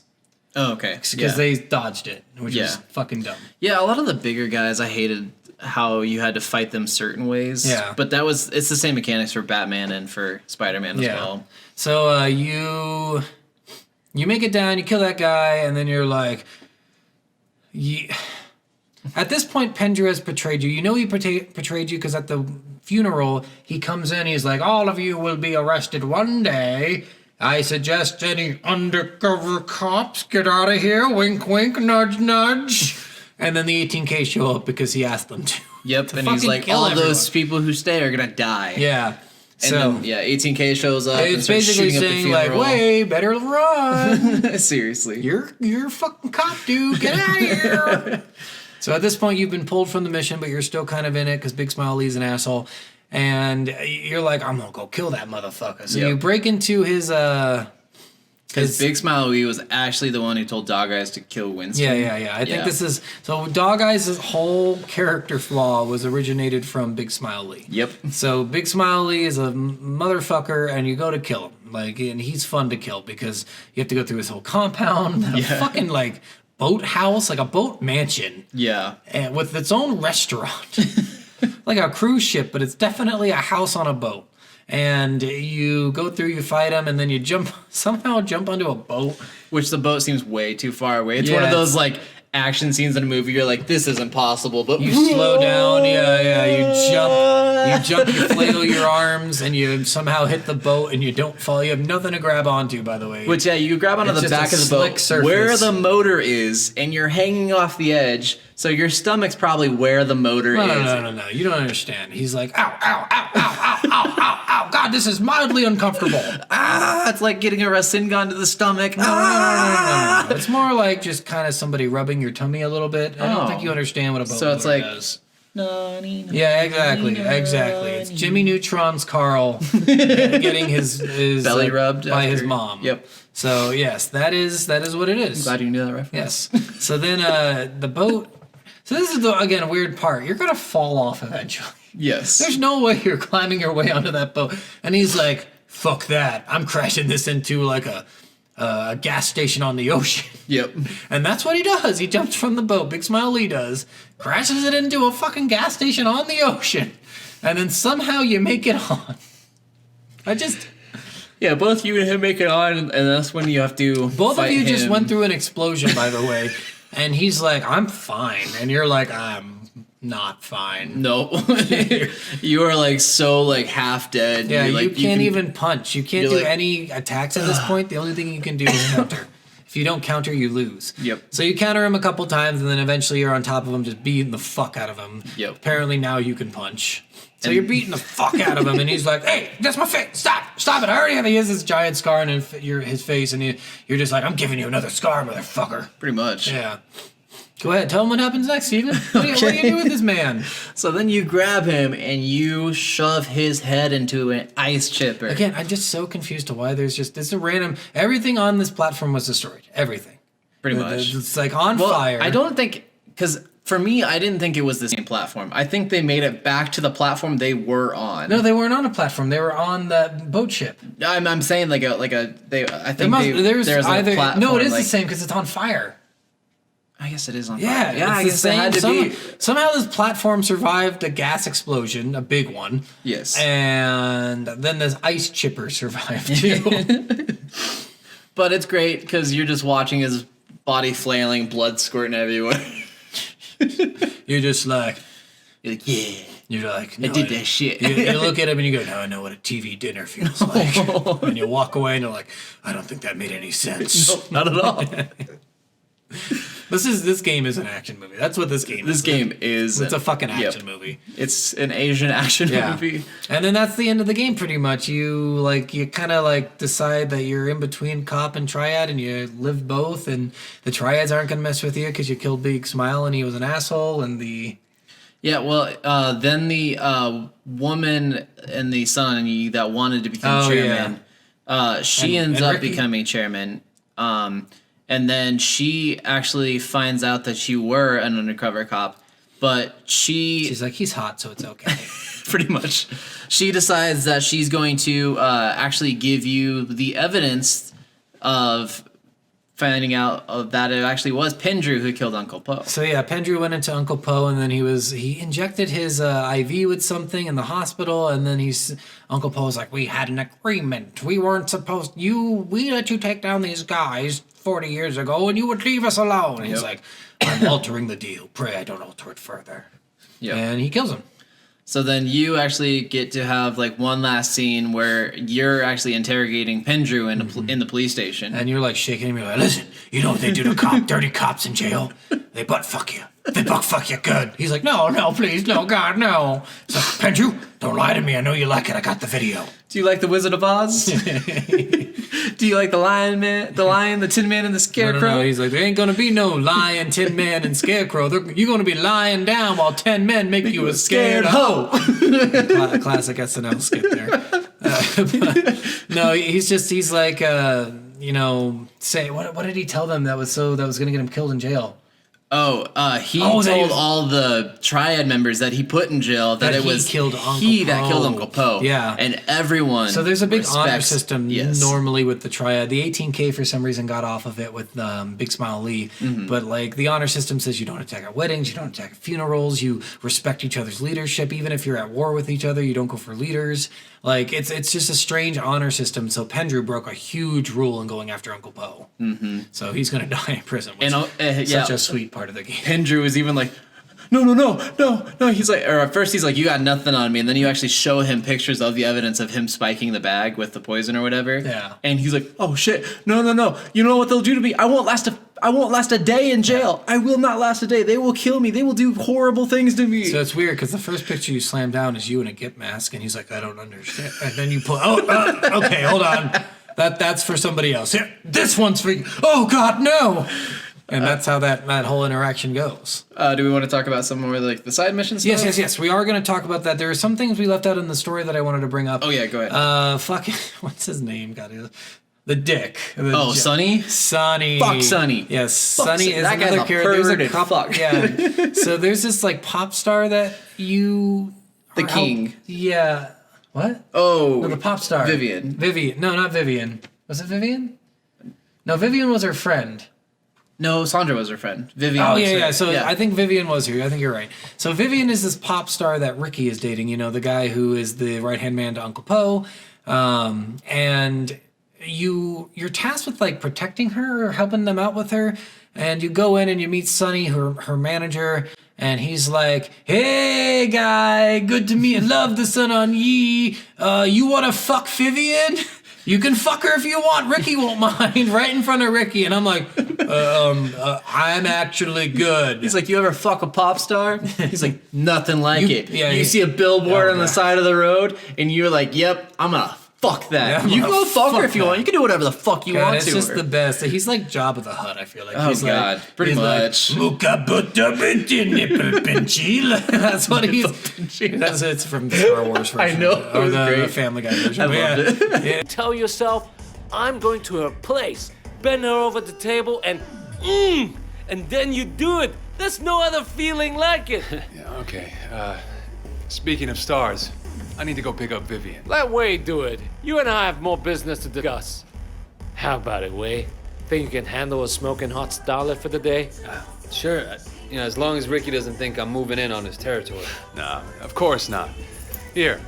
Oh, okay. because they dodged it, which is fucking dumb. Yeah, a lot of the bigger guys, I hated how you had to fight them certain ways. Yeah. But it's the same mechanics for Batman and for Spider-Man as well. So you make it down, you kill that guy, and then you're like, at this point, Pendra has betrayed you. You know he betrayed you because at the funeral, he comes in, he's like, all of you will be arrested one day. I suggest any undercover cops get out of here. Wink, wink, nudge, nudge. And then the 18K show up because he asked them to. Yep, To and he's fucking like, kill all everyone. those people who stay are gonna die. Yeah. So then, 18K shows up. it's basically saying like, "Way better run." Seriously, You're a fucking cop, dude. Get out of here. So at this point, you've been pulled from the mission, but you're still kind of in it because Big Smile Lee's an asshole, and you're like, "I'm gonna go kill that motherfucker." So you break into his because Big Smile Lee was actually the one who told Dog Eyes to kill Winston. Yeah. I think this is so. Dog Eyes' whole character flaw was originated from Big Smile Lee. Yep. So Big Smile Lee is a motherfucker, and you go to kill him. Like, and he's fun to kill because you have to go through his whole compound, a fucking like boat house, like a boat mansion. Yeah. And with its own restaurant, like a cruise ship, but it's definitely a house on a boat. And you go through, you fight him, and then you somehow jump onto a boat. Which the boat seems way too far away. It's one of those like action scenes in a movie. You're like, this isn't possible, but you slow down. You jump, you flail your arms, and you somehow hit the boat, and you don't fall. You have nothing to grab onto, by the way. Which you grab onto the back of the boat surface where the motor is, and you're hanging off the edge. So your stomach's probably where the motor is. No. You don't understand. He's like, ow, ow, ow, ow, ow, ow, ow, ow. God, this is mildly uncomfortable. It's like getting a Rasengan to the stomach. No. It's more like just kind of somebody rubbing your tummy a little bit. I don't think you understand what a boat motor does. Yeah, exactly. It's Jimmy Neutron's Carl getting his belly rubbed by his mom. Yep. So yes, that is what it is. Glad you knew that reference. Yes. So then the boat. So this is again a weird part. You're gonna fall off eventually. Yes. There's no way you're climbing your way onto that boat. And he's like, "Fuck that! I'm crashing this into like a gas station on the ocean." Yep. And that's what he does. He jumps from the boat. Big Smile Lee does. Crashes it into a fucking gas station on the ocean. And then somehow you make it on. Yeah, both you and him make it on, and that's when you have to Both fight of you him. just went through an explosion, by the way. And he's like, "I'm fine." And you're like, "I'm not fine." No. You are like so like half dead. Yeah, you can't even punch. You can't do like, any attacks at this point. The only thing you can do is counter. If you don't counter, you lose. Yep. So you counter him a couple times, and then eventually you're on top of him, just beating the fuck out of him. Yep. Apparently now you can punch. So you're beating the fuck out of him, and he's like, "Hey, that's my face! Stop it! I already have." He has this giant scar on his face, and you're just like, "I'm giving you another scar, motherfucker." Pretty much. Yeah. Go ahead, tell him what happens next, Steven. What do you do with this man? So then you grab him and you shove his head into an ice chipper. Again, I'm just so confused to why there's just this a random everything on this platform was destroyed. Everything. Pretty much. It's like on fire. I don't think because for me, I didn't think it was the same platform. I think they made it back to the platform they were on. No, they weren't on a platform. They were on the boat ship. I'm saying like a they. I think there's either a platform, no, it is like, the same because it's on fire. I guess it is on Yeah, fire. Yeah, I guess same. it had to be. Somehow this platform survived a gas explosion, a big one. Yes. And then this ice chipper survived too. But it's great because you're just watching his body flailing, blood squirting everywhere. You're just like, You're like, yeah. You're like, I did that shit. You look at him and you go, "Now I know what a TV dinner feels like." And you walk away and you're like, "I don't think that made any sense." No, not at all. This game is an action movie. That's what this game is. This game is. It's a fucking action movie. It's an Asian action movie. And then that's the end of the game pretty much. You kind of like decide that you're in between cop and triad and you live both, and the triads aren't going to mess with you because you killed Big Smile and he was an asshole, and the Yeah, well, then the woman and the son that wanted to become chairman, she ends up Ricky. becoming chairman. And then she actually finds out that you were an undercover cop, but she's like, "He's hot, so it's okay." pretty much, she decides that she's going to actually give you the evidence of finding out that it actually was Pendrew who killed Uncle Po. So yeah, Pendrew went into Uncle Po, and then he injected his IV with something in the hospital, and then Uncle Po's like, "We had an agreement. We weren't supposed. We let you take down these guys 40 years ago, and you would leave us alone." And he's like, "I'm altering the deal. Pray I don't alter it further." Yep. And he kills him. So then you actually get to have like one last scene where you're actually interrogating Pendrew in the police station. And you're like shaking him. You're like, "Listen, you know what they do to dirty cops in jail? They butt fuck you." They buck fuck you good. He's like, no, please, no, God, no. So, Pendrew, don't lie to me. I know you like it. I got the video. Do you like the Wizard of Oz? Do you like the Lion, the Tin Man, and the Scarecrow? No. He's like, there ain't gonna be no lion, Tin Man, and Scarecrow. You're gonna be lying down while 10 men make you a scared hoe. Classic SNL skit there. No, he's like, say what did he tell them that was gonna get him killed in jail? He told all the Triad members that he put in jail that it was he that killed Uncle Po. Yeah. And everyone. So there's a big honor system normally with the Triad. The 18K for some reason got off of it with Big Smile Lee. Mm-hmm. But like the honor system says you don't attack at weddings, you don't attack at funerals, you respect each other's leadership. Even if you're at war with each other, you don't go for leaders. Like it's just a strange honor system. So Pendrew broke a huge rule in going after Uncle Po. Mm-hmm. So he's gonna die in prison. Which is such a sweet part of the game. Pendrew was even like, no. He's like, or at first he's like, you got nothing on me, and then you actually show him pictures of the evidence of him spiking the bag with the poison or whatever. Yeah. And he's like, oh shit, no. You know what they'll do to me? I won't last a day in jail. I will not last a day. They will kill me. They will do horrible things to me. So it's weird because the first picture you slam down is you in a Gip mask, and he's like, I don't understand. And then you pull, okay, hold on. That's for somebody else. Here, this one's for you. Oh God, no. And that's how that whole interaction goes. Do we want to talk about some more like the side mission stuff? Yes. We are going to talk about that. There are some things we left out in the story that I wanted to bring up. Oh yeah, go ahead. What's his name? The Dick. Sonny? Sonny. Fuck Sonny. Yes, Sonny is that another guy's character. There's a couple. Fuck. Yeah. So there's this like pop star that you. The King. Yeah. What? Oh. No, the pop star. Vivian. No, not Vivian. Was it Vivian? No, Vivian was her friend. No, Sandra was her friend. Vivian. Oh, yeah. So yeah. I think Vivian was her. I think you're right. So Vivian is this pop star that Ricky is dating, the guy who is the right-hand man to Uncle Po. And you're tasked with, like, protecting her or helping them out with her. And you go in and you meet Sonny, her manager, and he's like, hey, guy, good to meet you. Love the sun on ye. You want to fuck Vivian? You can fuck her if you want. Ricky won't mind. Right in front of Ricky. And I'm like, I'm actually good. He's like, you ever fuck a pop star? He's like, nothing like it. Yeah, you see a billboard on the side of the road, and you're like, yep, I'm going to fuck that. Yeah, you can go fuck her if you want. You can do whatever the fuck you want to. It's just the best. He's like Jabba the Hutt, I feel like. Oh, he's God. Like, pretty much. That's what he's... It's from the Star Wars version. I know. Or the Family Guy version. I loved it. Yeah. Tell yourself, I'm going to her place. Bend her over the table and then you do it. There's no other feeling like it. Yeah, okay. Speaking of stars, I need to go pick up Vivian. Let Wade do it. You and I have more business to discuss. How about it, Wade? Think you can handle a smoking hot starlet for the day? Sure. As long as Ricky doesn't think I'm moving in on his territory. Nah, of course not. Here,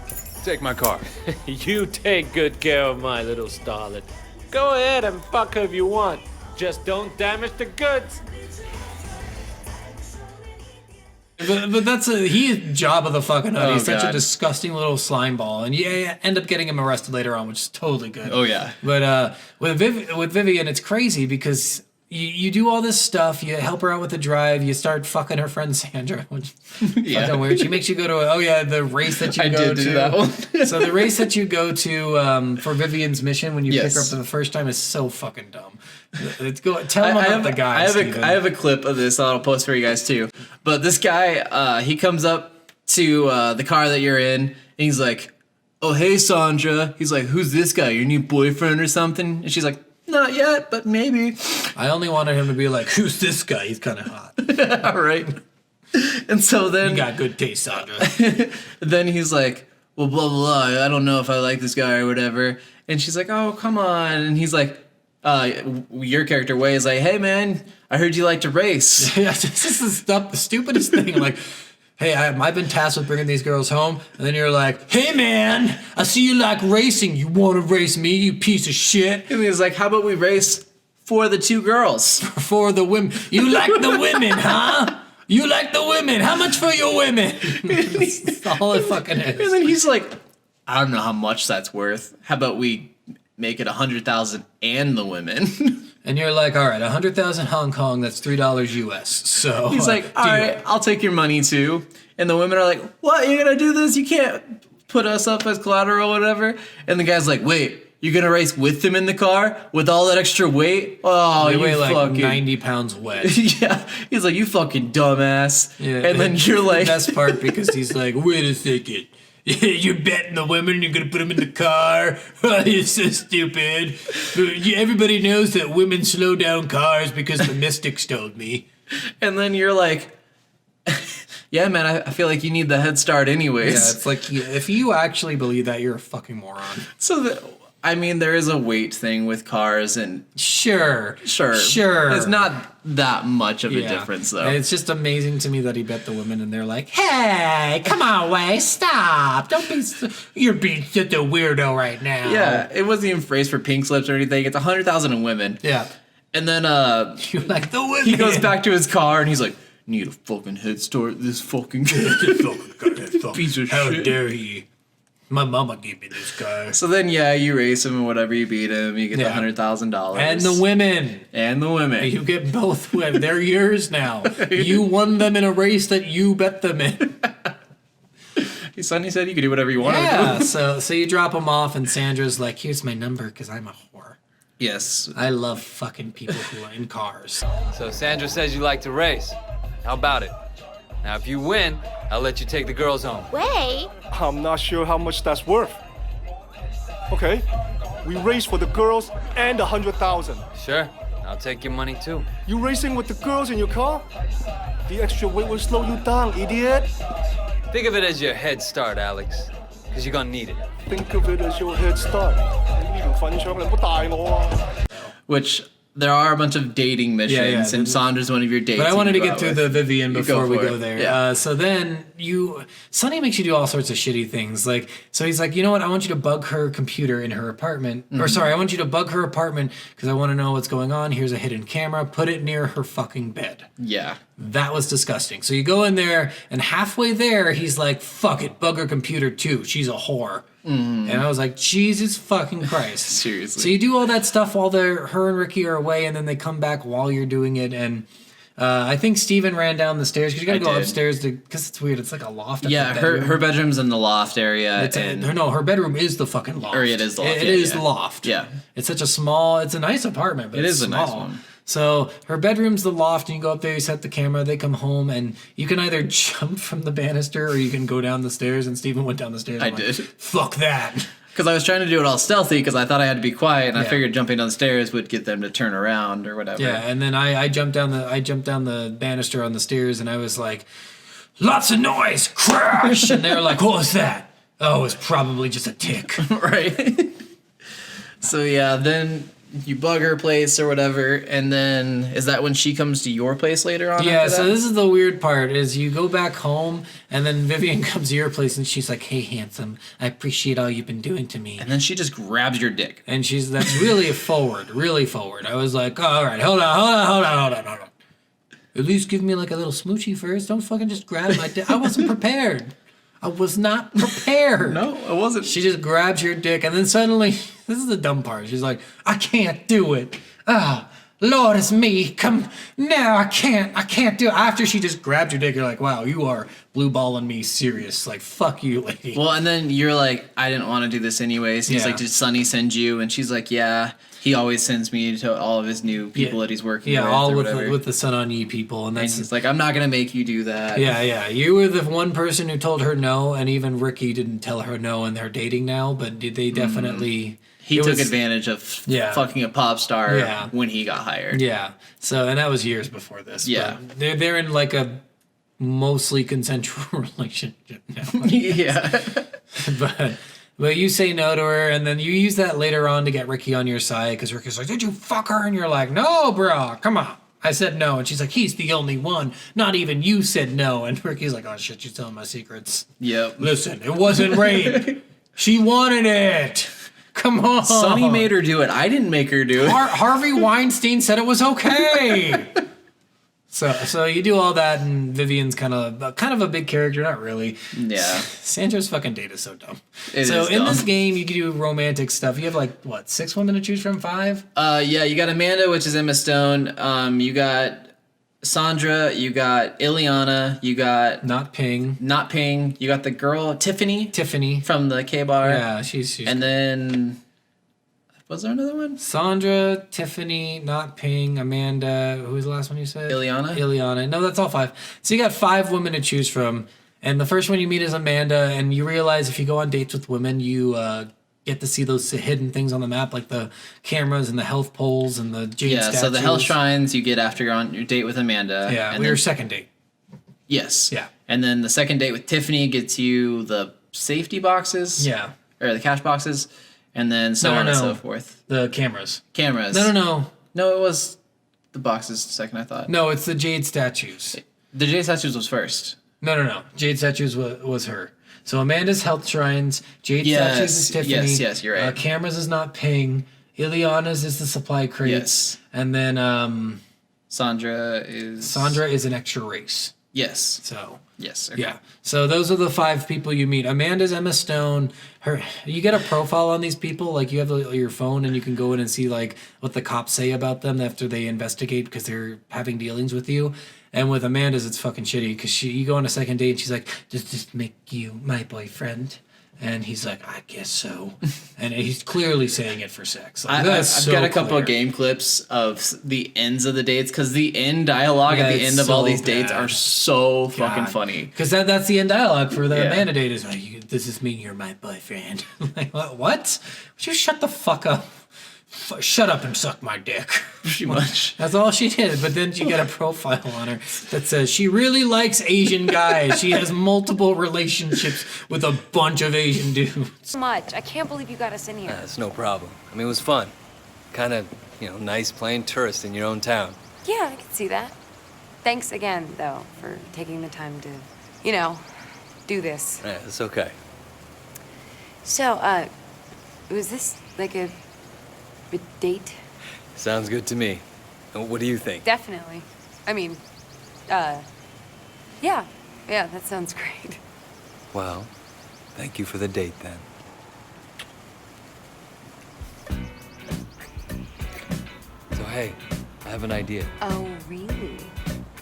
take my car. You take good care of my little starlet. Go ahead and fuck her if you want. Just don't damage the goods. But he is Jabba the fucking Hutt. Oh, He's such God. a disgusting little slime ball, and you end up getting him arrested later on, which is totally good. Oh, yeah. But with Vivian, it's crazy because you do all this stuff. You help her out with the drive. You start fucking her friend Sandra, which is fucking weird. She makes you go to the race that you go to. do that one. So the race that you go to for Vivian's mission when you pick her up for the first time is so fucking dumb. Tell them about the guy. I have a clip of this that I'll post for you guys too. But this guy, he comes up to the car that you're in, and he's like, "Oh, hey, Sandra." He's like, "Who's this guy? Your new boyfriend or something?" And she's like, "Not yet, but maybe." I only wanted him to be like, "Who's this guy? He's kind of hot." All right. And so then You got good taste, Sandra. then he's like, "Well, blah blah blah. I don't know if I like this guy or whatever." And she's like, "Oh, come on." And he's like, your character Way is like, "Hey man, I heard you like to race." Yeah, this is the stupidest thing. Like, hey, I've been tasked with bringing these girls home, and then you're like, hey man, I see you like racing. You want to race me, you piece of shit? And he's like, "How about we race for the two girls?" For the women, you like the women, huh? You like the women. How much for your women? That's all it fucking And is. then he's like, "I don't know how much that's worth. How about we make it 100,000 and the women?" And you're like, all right, 100,000 Hong Kong, that's $3 US. So He's like, all right, I'll take your money too. And the women are like, what? You're going to do this? You can't put us up as collateral or whatever. And the guy's like, wait, you're going to race with him in the car with all that extra weight? Oh, They you weigh like fucking 90 pounds wet. yeah. He's like, you fucking dumbass. Yeah. And then you're like, the best part because he's like, wait a second. You're betting the women, you're gonna put them in the car. You're so stupid. Everybody knows that women slow down cars because the mystics told me. and then you're like, yeah, man, I feel like you need the head start anyways. Yeah, it's like if you actually believe that, you're a fucking moron. So, I mean, there is a weight thing with cars, and Sure. it's not that much of a Yeah. difference, though. And it's just amazing to me that he bet the women, and they're like, "Hey, come on, Wei, stop! Don't be, you're being such a weirdo right now." Yeah, it wasn't even phrased for pink slips or anything. It's 100,000 in women. yeah. And then You're like the women. he goes back to his car and he's like, need a fucking head start. This fucking piece of How shit. dare he? My mama gave me this car. So then, yeah, you race him and whatever, you beat him, you get Yeah. the $100,000. And the women. And the women. You get both women. They're yours now. You won them in a race that you bet them in. Sonny said you could do whatever you wanted. Yeah. So you drop them off, and Sandra's like, "Here's my number, because I'm a whore. Yes. I love fucking people who are in cars." So Sandra says you like to race. How about it? Now, if you win, I'll let you take the girls home. Way? I'm not sure how much that's worth. Okay, we race for the girls and 100,000. Sure, I'll take your money too. You racing with the girls in your car? The extra weight will slow you down, idiot. Think of it as your head start, Alex. Because you're gonna need it. Think of it as your head start. 呢條粉腸你唔好帶我啊 Which there are a bunch of dating missions, yeah. and Sandra's one of your dates. But I that wanted you to go get out through with. the Vivian You before we for go it. there. Yeah. So then Sonny makes you do all sorts of shitty things. Like, so he's like, you know what? I want you to bug her computer in her apartment. Or sorry, I want you to bug her apartment because I want to know what's going on. Here's a hidden camera. Put it near her fucking bed. Yeah. That was disgusting. So you go in there, and halfway there, he's like, fuck it, bug her computer too. She's a whore. And I was like, Jesus fucking Christ. Seriously. So you do all that stuff while her and Ricky are away, and then they come back while you're doing it. And I think Steven ran down the stairs because you got to I go did. upstairs because it's weird. It's like a loft. At Yeah, the her bedroom. bedroom's in the loft area. It's and her bedroom is the fucking loft. Or it is the loft, It yeah, is yeah. the loft. Yeah. It's such a small. It's a nice apartment, but It it's is a nice small. one. So her bedroom's the loft, and you go up there, you set the camera, they come home, and you can either jump from the banister or you can go down the stairs. And Steven went down the stairs. I I'm like, did. Fuck that. Because I was trying to do it all stealthy because I thought I had to be quiet, and I Yeah. figured jumping down the stairs would get them to turn around or whatever. Yeah, and then I jumped down the banister on the stairs, and I was like, lots of noise, crash, and they were like, what was that? Oh, it's probably just a tick. Right. So yeah, then you bug her place or whatever, and then is that when she comes to your place later on? Yeah, after so that? this is the weird part is you go back home and then Vivian comes to your place and she's like, "Hey handsome, I appreciate all you've been doing to me." And then she just grabs your dick. And that's really really forward. I was like, oh, all right, hold on. At least give me like a little smoochie first. Don't fucking just grab my dick. I wasn't prepared. I was not prepared. No, it wasn't. She just grabs your dick, and then suddenly, this is the dumb part. She's like, "I can't do it. Ah, Lord, it's me. Come now, I can't do it." After she just grabbed your dick, you're like, "Wow, you are blue balling me serious. Like, fuck you, lady." Well, and then you're like, I didn't want to do this anyways. He's Yeah. like, did Sonny send you? And she's like, yeah. He always sends me to all of his new people that he's working with. yeah, all or with whatever. with the Sun on Ye people, and And that's he's like, I'm not gonna make you do that. yeah. You were the one person who told her no, and even Ricky didn't tell her no, and they're dating now. But they definitely He it took was- advantage of Yeah. fucking a pop star Yeah. when he got hired. Yeah. So, and that was years before this. Yeah. But they're in like a mostly consensual relationship now. Yeah. But you say no to her, and then you use that later on to get Ricky on your side because Ricky's like, "Did you fuck her?" And you're like, "No, bro, come on." I said no, and she's like, "He's the only one. Not even you said no." And Ricky's like, "Oh shit, you're telling my secrets." Yep. Listen, it wasn't rape. She wanted it. Come on. Sonny made her do it. I didn't make her do it. Harvey Weinstein said it was okay. So you do all that, and Vivian's kind of a big character, not really. Yeah. Sandra's fucking date is so dumb. It so is in this dumb. game, you can do romantic stuff. You have like what, 6 women to choose from? 5? Yeah, you got Amanda, which is Emma Stone. You got Sandra, you got Ileana, you got Not Ping. Not Ping, you got the girl Tiffany Tiffany. from the K bar. Yeah, she's And then was there another one? Sandra, Tiffany, Not Ping, Amanda. Who was the last one you said? Ileana? Ileana. No, that's all 5. So you got 5 women to choose from. And the first one you meet is Amanda, and you realize if you go on dates with women, you get to see those hidden things on the map, like the cameras and the health poles and the jade Yeah, statues. so the Hell Shrines you get after you're on your date with Amanda. Yeah, and we were then- second date. Yes. Yeah. And then the second date with Tiffany gets you the safety boxes. Yeah, Or the cash boxes. And then so No, on and no. so forth. the cameras. Cameras. No. No, it was the boxes second, I thought. No, it's the jade statues. The J statues was first. No. Jade statues was her. So Amanda's health shrines, Jade statues is Tiffany. yes, you're right. Cameras is Not Ping. Ileana's is the supply crates. Yes. And then Sandra is Sandra is an extra race. Yes. So Yes. Okay. yeah. So those are the 5 people you meet. Amanda's Emma Stone. You get a profile on these people. Like you have your phone and you can go in and see like what the cops say about them after they investigate because they're having dealings with you. And with Amanda's, it's fucking shitty because you go on a second date and she's like, "Does this make you my boyfriend?" And he's like, "I guess so." And he's clearly saying it for sex. Like, I've that's so got a couple clear. of game clips of the ends of the dates because the end dialogue Yeah, at the it's end of all so these dates bad. are so fucking God. funny. Because that's the end dialogue for the Yeah. Amanda date is, "Does this mean you're my boyfriend?" Like, what? Would you shut the fuck up? Shut up and suck my dick. Pretty much. That's all she did. But then she got a profile on her that says she really likes Asian guys. She has multiple relationships with a bunch of Asian dudes. So much. I can't believe you got us in here. That's no problem. I mean, it was fun. Kind of, nice playing tourist in your own town. Yeah, I can see that. Thanks again, though, for taking the time to, do this. Yeah, it's okay. So, was this like a date? Sounds good to me. And what do you think? Definitely. I mean, yeah, that sounds great. Well, thank you for the date then. So, hey, I have an idea. Oh, really?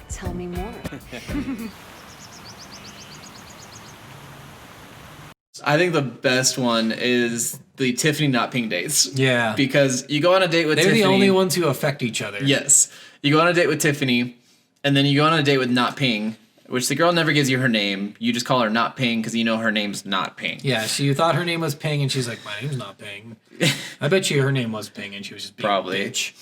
Tell me more. I think the best one is the Tiffany Not Ping dates. Yeah. Because you go on a date with They're Tiffany. the only ones who affect each other. Yes. You go on a date with Tiffany, and then you go on a date with Not Ping, which the girl never gives you her name. You just call her Not Ping because you know her name's Not Ping. Yeah, she thought her name was Ping, and she's like, "My name's not Ping." I bet you her name was Ping, and she was just being Probably. a bitch.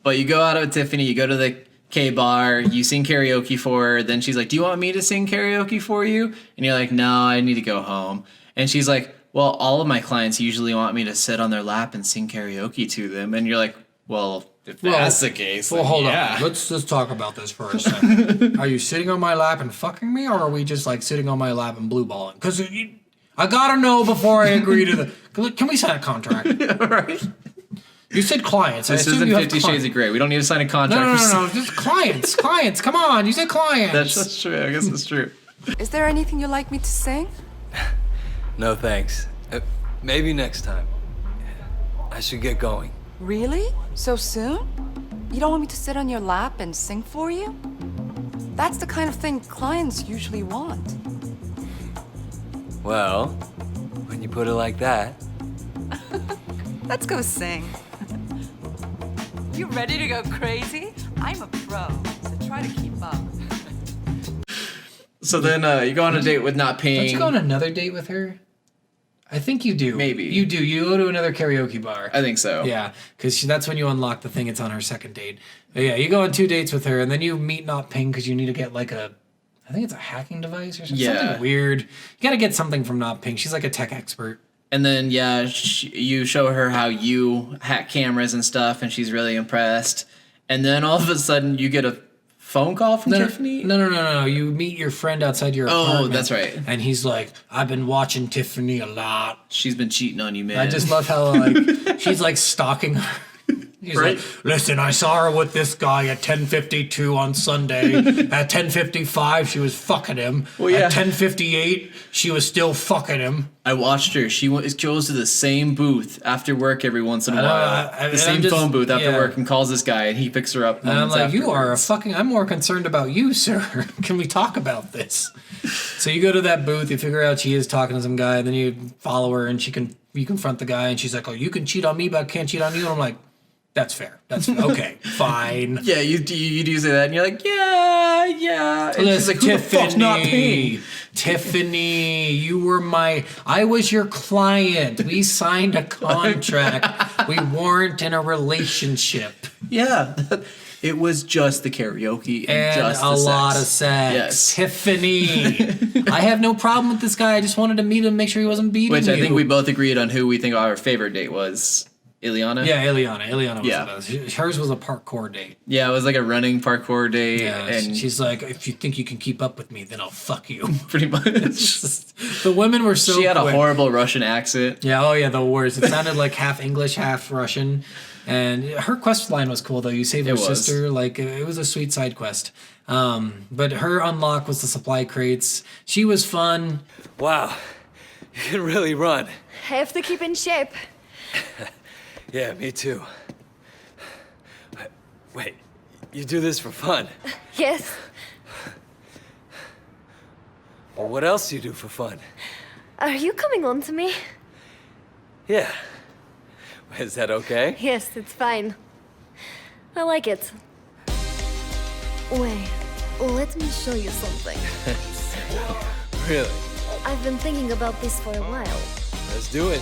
But you go out with Tiffany, you go to the K bar, you sing karaoke for her. Then she's like, "Do you want me to sing karaoke for you?" And you're like, "No, I need to go home." And she's like, "Well, all of my clients usually want me to sit on their lap and sing karaoke to them." And you're like, "Well, if that's the case, Well, then hold yeah." on. Let's just talk about this for a second. Are you sitting on my lap and fucking me, or are we just like sitting on my lap and blue balling? Because I gotta know before I agree to the. Can we sign a contract? Right? You said clients. This I assume isn't you have 50 Shades clients. of Grey. We don't need to sign a contract. No. Just clients. Clients. Come on. You said clients. That's true. I guess that's true. Is there anything you'd like me to sing? No thanks. Maybe next time. I should get going. Really? So soon? You don't want me to sit on your lap and sing for you? That's the kind of thing clients usually want. Well, when you put it like that. Let's go sing. You ready to go crazy? I'm a pro, so try to keep up. So then you go on a date with Not Ping. Don't you go on another date with her? I think you do. Maybe. You do. You go to another karaoke bar. I think so. Yeah, because that's when you unlock the thing. It's on her second date. But yeah, you go on 2 dates with her, and then you meet Not Ping because you need to get like I think it's a hacking device or something. Yeah. Something weird. You got to get something from Not Ping. She's like a tech expert. And then, yeah, you show her how you hack cameras and stuff, and she's really impressed. And then all of a sudden, you get a phone call from Tiffany? No. You meet your friend outside your apartment. Oh, that's right. And he's like, "I've been watching Tiffany a lot." She's been cheating on you, man. I just love how like she's like stalking her. He's Right. like, listen, I saw her with this guy at 10:52 on Sunday. At 10:55, she was fucking him. Well, yeah. At 10:58, she was still fucking him. I watched her. She goes to the same booth after work every once in a while. and The same I'm just- phone booth after yeah. work and calls this guy, and he picks her up. And I'm moments like, you are a afterwards. fucking. I'm more concerned about you, sir. Can we talk about this? So you go to that booth, you figure out she is talking to some guy, then you follow her, and you confront the guy, and she's like, oh, you can cheat on me, but I can't cheat on you. And I'm like, that's fair. That's okay. Fine. Yeah, you do say that, and you're like, yeah. And she's Listen, like, who the fuck's not paying? Tiffany, I was your client. We signed a contract. We weren't in a relationship. Yeah, it was just the karaoke And just a the lot of sex. sex. Yes. Tiffany. I have no problem with this guy. I just wanted to meet him, make sure he wasn't beating Which you. I think we both agreed on who we think our favorite date was. Ileana? Yeah, Ileana. Ileana was Yeah. the best. Hers was a parkour date. Yeah, it was like a running parkour date. Yeah, and she's like, if you think you can keep up with me, then I'll fuck you. pretty much. The women were so She had a quick. horrible Russian accent. Yeah, oh yeah, the worst. It sounded like half English, half Russian. And her quest line was cool though. You saved her It was. sister. Like it was a sweet side quest. But her unlock was the supply crates. She was fun. Wow, you can really run. Have to keep in shape. Yeah, me too. Wait, you do this for fun? Yes. Well, what else do you do for fun? Are you coming on to me? Yeah. Is that okay? Yes, it's fine. I like it. Wait, let me show you something. Really? I've been thinking about this for a while. Let's do it.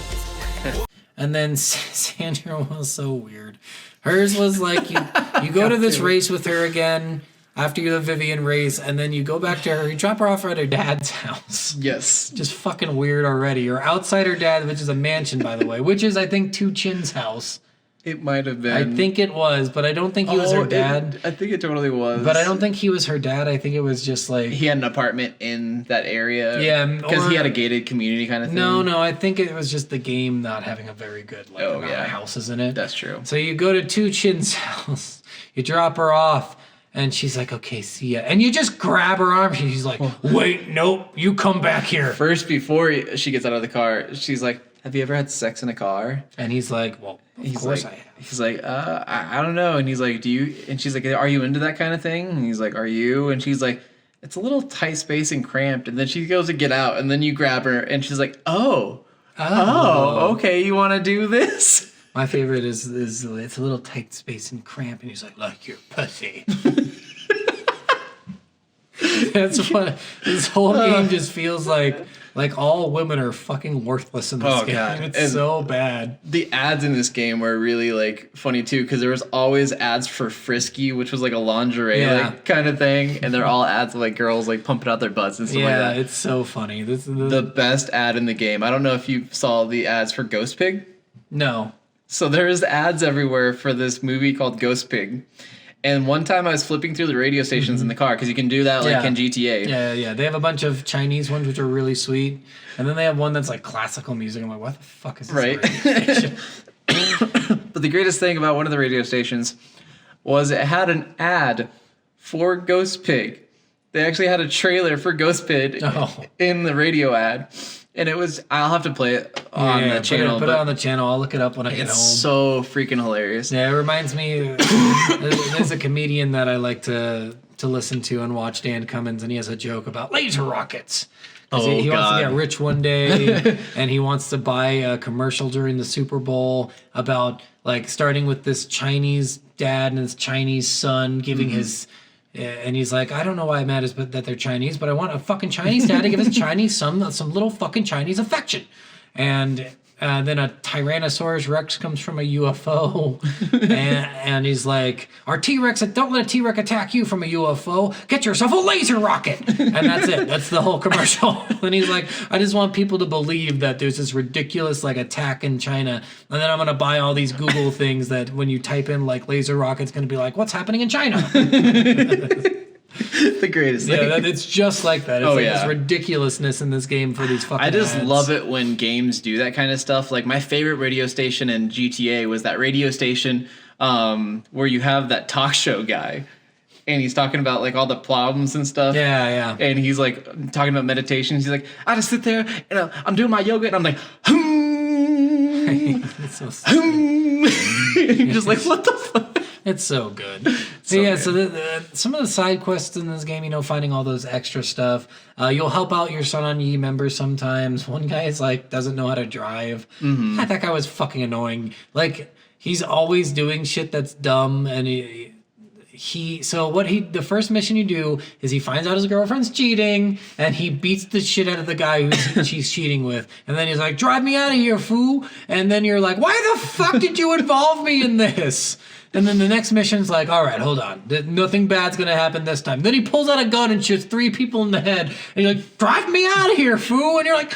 And then Sandra was so weird. Hers was like you go to this race with her again after the Vivian race, and then you go back to her. You drop her off at her dad's house. Yes. Just fucking weird already. You're outside her dad, which is a mansion, by the way, which is I think Two Chin's house. It might have been. I think it was, but I don't think he was her dad. I think it totally was. But I don't think he was her dad. I think it was just like He had an apartment in that area. Yeah, Because he or- had a gated community kind of thing. no. I think it was just the game not having a very good Oh, amount yeah. of houses in it. That's true. So you go to Two Chin's house, you drop her off, and she's like, "Okay, see ya," and you just grab her arm. She's like, "Wait, nope, you come back here." First, before she gets out of the car, she's like, "Have you ever had sex in a car?" And he's like, "Well, of course I have." He's like, I don't know. And he's like, do you? And she's like, are you into that kind of thing? And he's like, are you? And she's like, it's a little tight space and cramped. And then she goes to get out, and then you grab her, and she's like, oh, okay, you want to do this? My favorite is it's a little tight space and cramp, and he's like your pussy. That's what this whole game just feels like. Like all women are fucking worthless in this game. God. It's And so bad. The ads in this game were really like funny too, because there was always ads for Frisky, which was like a lingerie Yeah. like kind of thing, and they're all ads of like girls like pumping out their butts and stuff like Yeah, that. it's so funny. The best ad in the game. I don't know if you saw the ads for Ghost Pig. no. So there's ads everywhere for this movie called Ghost Pig. And one time I was flipping through the radio stations in the car, because you can do that like Yeah. in GTA. Yeah. They have a bunch of Chinese ones which are really sweet, and then they have one that's like classical music. I'm like, what the fuck is this? Right. radio station? But the greatest thing about one of the radio stations was it had an ad for Ghost Pig. They actually had a trailer for Ghost Pig Oh. in the radio ad. And it was, I'll have to play it on Yeah, the channel. Put it but on the channel. I'll look it up when I get it's home. so freaking hilarious. Yeah, it reminds me. There's a comedian that I like to listen to and watch, Dan Cummins, and he has a joke about laser rockets. 'Cause Oh, he wants to God. get rich one day, and he wants to buy a commercial during the Super Bowl about like starting with this Chinese dad and his Chinese son giving his. And he's like, I don't know why I'm mad that they're Chinese, but I want a fucking Chinese dad to give his Chinese son some little fucking Chinese affection. And then a Tyrannosaurus Rex comes from a UFO, and he's like, "Our T-Rex, don't let a T-Rex attack you from a UFO. Get yourself a laser rocket." And that's it. That's the whole commercial. And he's like, "I just want people to believe that there's this ridiculous like attack in China, and then I'm gonna buy all these Google things that when you type in like laser rocket, it's gonna be like, what's happening in China?" The greatest thing. Yeah, it's just like that. It's Oh, like yeah. this ridiculousness in this game for these fucking I just ads. love it when games do that kind of stuff. Like my favorite radio station in GTA was that radio station where you have that talk show guy, and he's talking about like all the problems and stuff. Yeah. And he's like talking about meditation. He's like, I just sit there and I'm doing my yoga and I'm like, It's so stupid. You're just like, what the fuck? It's so good. So Yeah, good. so some of the side quests in this game, you know, finding all those extra stuff. You'll help out your Son Yi members sometimes. One guy is like doesn't know how to drive. Mm-hmm. God, that guy was fucking annoying. Like he's always doing shit that's dumb, and the first mission you do is he finds out his girlfriend's cheating, and he beats the shit out of the guy who she's cheating with, and then he's like, drive me out of here, fool. And then you're like, why the fuck did you involve me in this? And then the next mission's like, all right, hold on, nothing bad's gonna happen this time. Then he pulls out a gun and shoots 3 people in the head, and you're like, drive me out of here, fool. And you're like,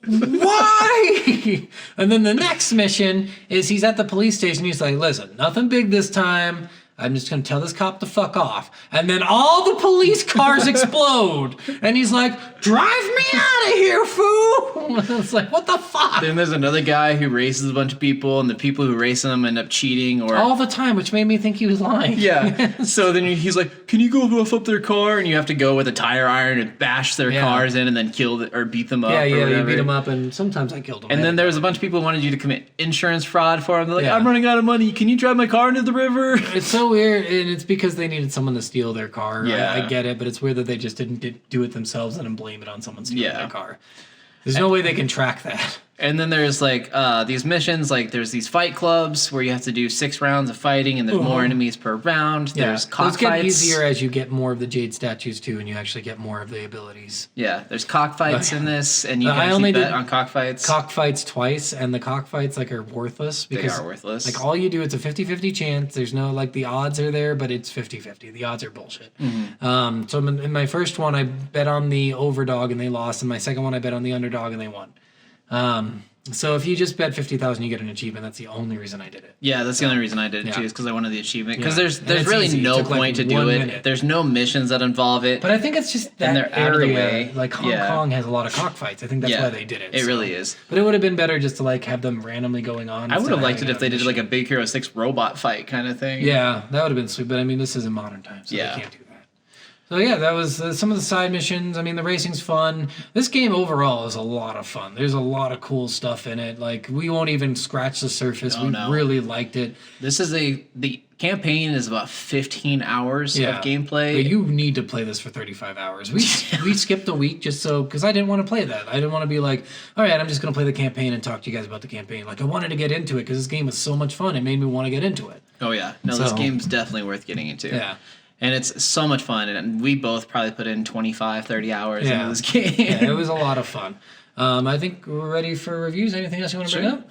why? And then the next mission is he's at the police station. He's like, listen, nothing big this time. I'm just going to tell this cop to fuck off. And then all the police cars explode. And he's like, drive me out of here, fool. It's like, what the fuck? Then there's another guy who races a bunch of people, and the people who race him end up cheating or All the time, which made me think he was lying. yeah. So then he's like, "Can you go rough up their car?" And you have to go with a tire iron and bash their Yeah. cars in, and then or beat them up. Yeah, or you whatever. beat him up, and sometimes I killed him. And then there was a bunch of people who wanted you to commit insurance fraud for him. They're like, Yeah. "I'm running out of money. Can you drive my car into the river?" It's so weird, and it's because they needed someone to steal their car. Yeah. I get it, but it's weird that they just didn't do it themselves and then blame it on someone stealing Yeah. their car. There's no way they can track that. And then there's like these missions, like there's these fight clubs where you have to do 6 rounds of fighting, and there's more enemies per round. There's those cockfights. get easier as you get more of the Jade statues too, and you actually get more of the abilities. Yeah, there's cockfights in this, and you I can actually only bet did on cockfights. Cockfights twice, and the cockfights like are worthless because are worthless. Like all you do, it's a 50-50 chance. There's no like the odds are there, but it's 50-50. The odds are bullshit. So in my first one, I bet on the overdog and they lost, and my second one, I bet on the underdog and they won. So if you just bet 50,000, you get an achievement. That's the only reason I did it. Yeah, that's the only reason I did it Yeah. too, is because I wanted the achievement. Because Yeah. there's And it's really easy. It no took, like, point to do 1 it. minute. There's no missions that involve it. But I think it's just that And they're out of the area, way. like Hong Yeah. Kong has a lot of cockfights. I think that's Yeah, why they did it. it really is. But it would have been better just to like have them randomly going on. I would instead have of liked it having if they did mission. like a Big Hero 6 robot fight kind of thing. Yeah, that would have been sweet. But I mean, this is in modern times, so Yeah. they can't do that. So yeah, that was some of the side missions. I mean, the racing's fun. This game overall is a lot of fun. There's a lot of cool stuff in it. Like we won't even scratch the surface. Oh, we no. really liked it. This is the campaign is about 15 hours of gameplay. But you need to play this for 35 hours. We skipped a week just so because I didn't want to play that. I didn't want to be like, all right, I'm just gonna play the campaign and talk to you guys about the campaign. Like I wanted to get into it because this game was so much fun. It made me want to get into it. Oh yeah, no, this So- game's definitely worth getting into. Yeah. And it's so much fun, and we both probably put in 25, 30 hours Yeah. into this game. Yeah, it was a lot of fun. I think we're ready for reviews. Anything else you want to bring up?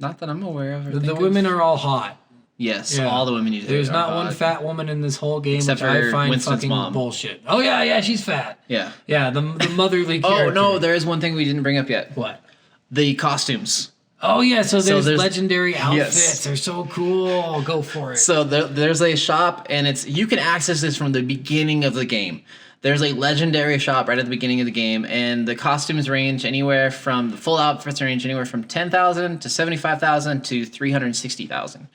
Not that I'm aware of. or The think of. women are all hot. Yes, Yeah. all the women you did. There's are not hot. one fat woman in this whole game, Except which I for find Winston's fucking mom. bullshit. Oh yeah, she's fat. Yeah. Yeah, the motherly Oh character. no, there is one thing we didn't bring up yet. What? The costumes. Oh yeah, so there's there's- legendary outfits. Yes. They're so cool. Go for it. So there's a shop, and you can access this from the beginning of the game. There's a legendary shop right at the beginning of the game, and the costumes range anywhere from the full outfits range anywhere from 10,000 to 75,000 to 360,000.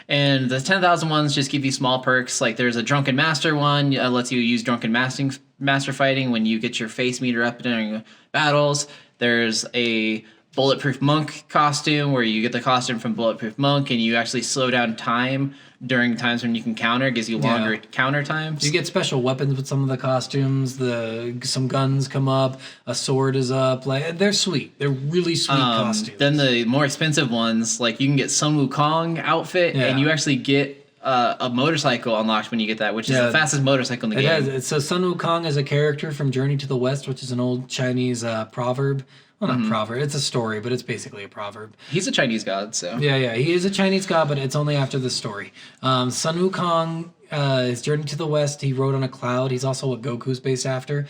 And the 10,000 ones just give you small perks. Like there's a Drunken Master one, lets you use Drunken Master fighting when you get your face meter up during battles. There's a Bulletproof Monk costume where you get the costume from Bulletproof Monk, and you actually slow down time during times when you can counter. It gives you longer counter times. You get special weapons with some of the costumes. Some guns come up. A sword is up. Like they're sweet. They're really sweet costumes. Then the more expensive ones, like you can get Sun Wukong outfit, Yeah. and you actually get a motorcycle unlocked when you get that, which is Yeah. the fastest motorcycle in the game. So Sun Wukong is a character from Journey to the West, which is an old Chinese proverb. Well, not proverb. It's a story, but it's basically a proverb. He's a Chinese god, so Yeah, he is a Chinese god, but it's only after the story. Sun Wukong is Journey to the West. He rode on a cloud. He's also what Goku's based after.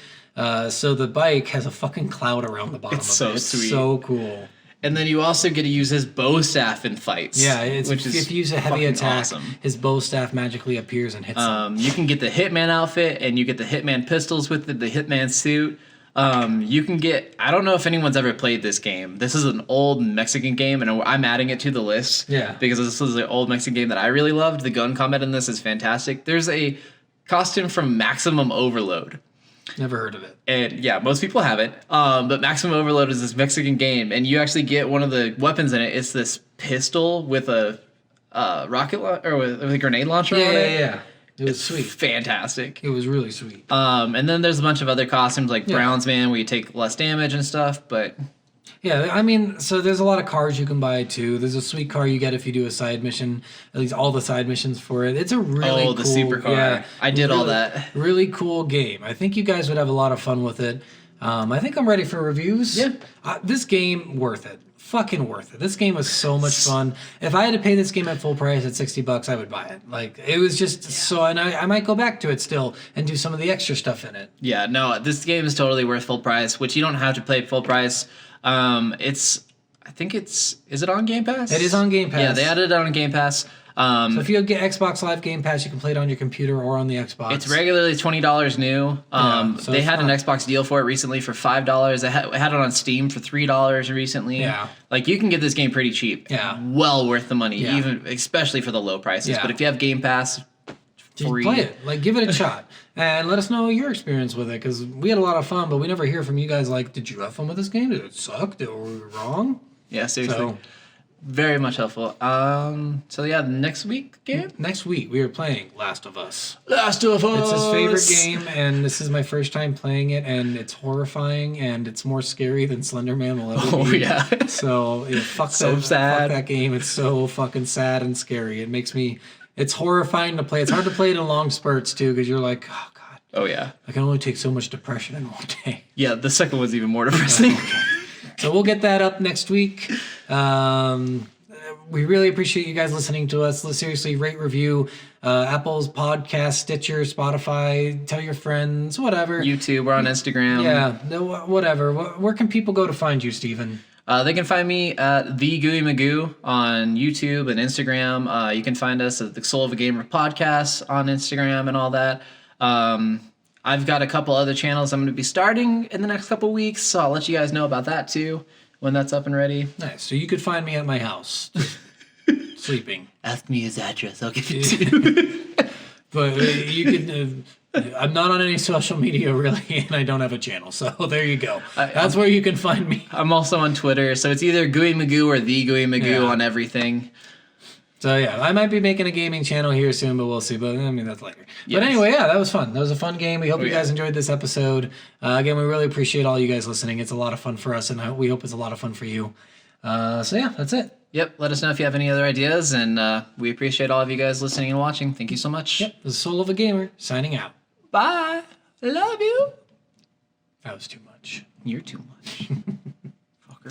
So the bike has a fucking cloud around the bottom It's of so it. It's sweet. so cool. And then you also get to use his bow staff in fights. Yeah, which is if you use a heavy fucking attack, awesome. his bow staff magically appears and hits him. You can get the Hitman outfit, and you get the Hitman pistols with the Hitman suit. You can get. I don't know if anyone's ever played this game. This is an old Mexican game, and I'm adding it to the list. Yeah. Because this is an old Mexican game that I really loved. The gun combat in this is fantastic. There's a costume from Maximum Overload. Never heard of it. And yeah, most people have it. But Maximum Overload is this Mexican game, and you actually get one of the weapons in it. It's this pistol with a or with a grenade launcher on it. Yeah. It was sweet. Fantastic. It was really sweet. And then there's a bunch of other costumes like Brownsman where you take less damage and stuff. But Yeah, I mean, so there's a lot of cars you can buy too. There's a sweet car you get if you do a side mission. At least all the side missions for it. It's a really cool, the supercar. Yeah, I did all really- that. Really cool game. I think you guys would have a lot of fun with it. I think I'm ready for reviews. Yeah. This game, worth it. Fucking worth it. This game was so much fun. If I had to pay this game at full price at $60, I would buy it. Like, it was just so, and I might go back to it still and do some of the extra stuff in it. yeah, no, this game is totally worth full price, which you don't have to play full price. Is it on Game Pass? It is on Game Pass. Yeah, they added it on Game Pass. So if you get Xbox Live Game Pass, you can play it on your computer or on the Xbox. It's regularly $20 new. So They it's had an not- Xbox deal for it recently for $5. They had it on Steam for $3 recently. Yeah. Like you can get this game pretty cheap. Yeah. Well worth the money, Yeah. even especially for the low prices. Yeah. But if you have Game Pass, Just free. play it. Like, give it a shot. And let us know your experience with it, because we had a lot of fun, but we never hear from you guys like, did you have fun with this game? Did it suck? Were we wrong? Yeah, seriously. So, Very much helpful. So yeah, next week game? next week, we are playing Last of Us. Last of Us. It's his favorite game, and this is my first time playing it, and it's horrifying, and it's more scary than Slender Man will ever Oh be. yeah. So, yeah, fuck So that, sad. Fuck that game. It's so fucking sad and scary. It makes me... It's horrifying to play. It's hard to play it in long spurts, too, because you're like, oh, God, Oh yeah. I can only take so much depression in one day. Yeah, the second one's even more depressing. So we'll get that up next week. We really appreciate you guys listening to us. Seriously, rate, review, Apple's podcast, Stitcher, Spotify, tell your friends, whatever. YouTube, we're on Instagram. Yeah, no, whatever. Where can people go to find you, Steven? They can find me at The Gooey Magoo on YouTube and Instagram. You can find us at the Soul of a Gamer podcast on Instagram and all that. I've got a couple other channels I'm going to be starting in the next couple weeks, so I'll let you guys know about that too when that's up and ready. Nice. So you could find me at my house, sleeping. Ask me his address. I'll give it to you. But you could... I'm not on any social media really, and I don't have a channel, so there you go. That's where you can find me. I'm also on Twitter, so it's either Gooey Magoo or The Gooey Magoo Yeah. on everything. So yeah, I might be making a gaming channel here soon, but we'll see. But I mean, that's later. Yes. But anyway, yeah, that was fun. That was a fun game. We hope you yeah. guys enjoyed this episode. Again, we really appreciate all you guys listening. It's a lot of fun for us, and we hope it's a lot of fun for you. So yeah, that's it. Yep, let us know if you have any other ideas, and we appreciate all of you guys listening and watching. Thank you so much. Yep, the Soul of a Gamer signing out. Bye. Love you. That was too much. You're too much.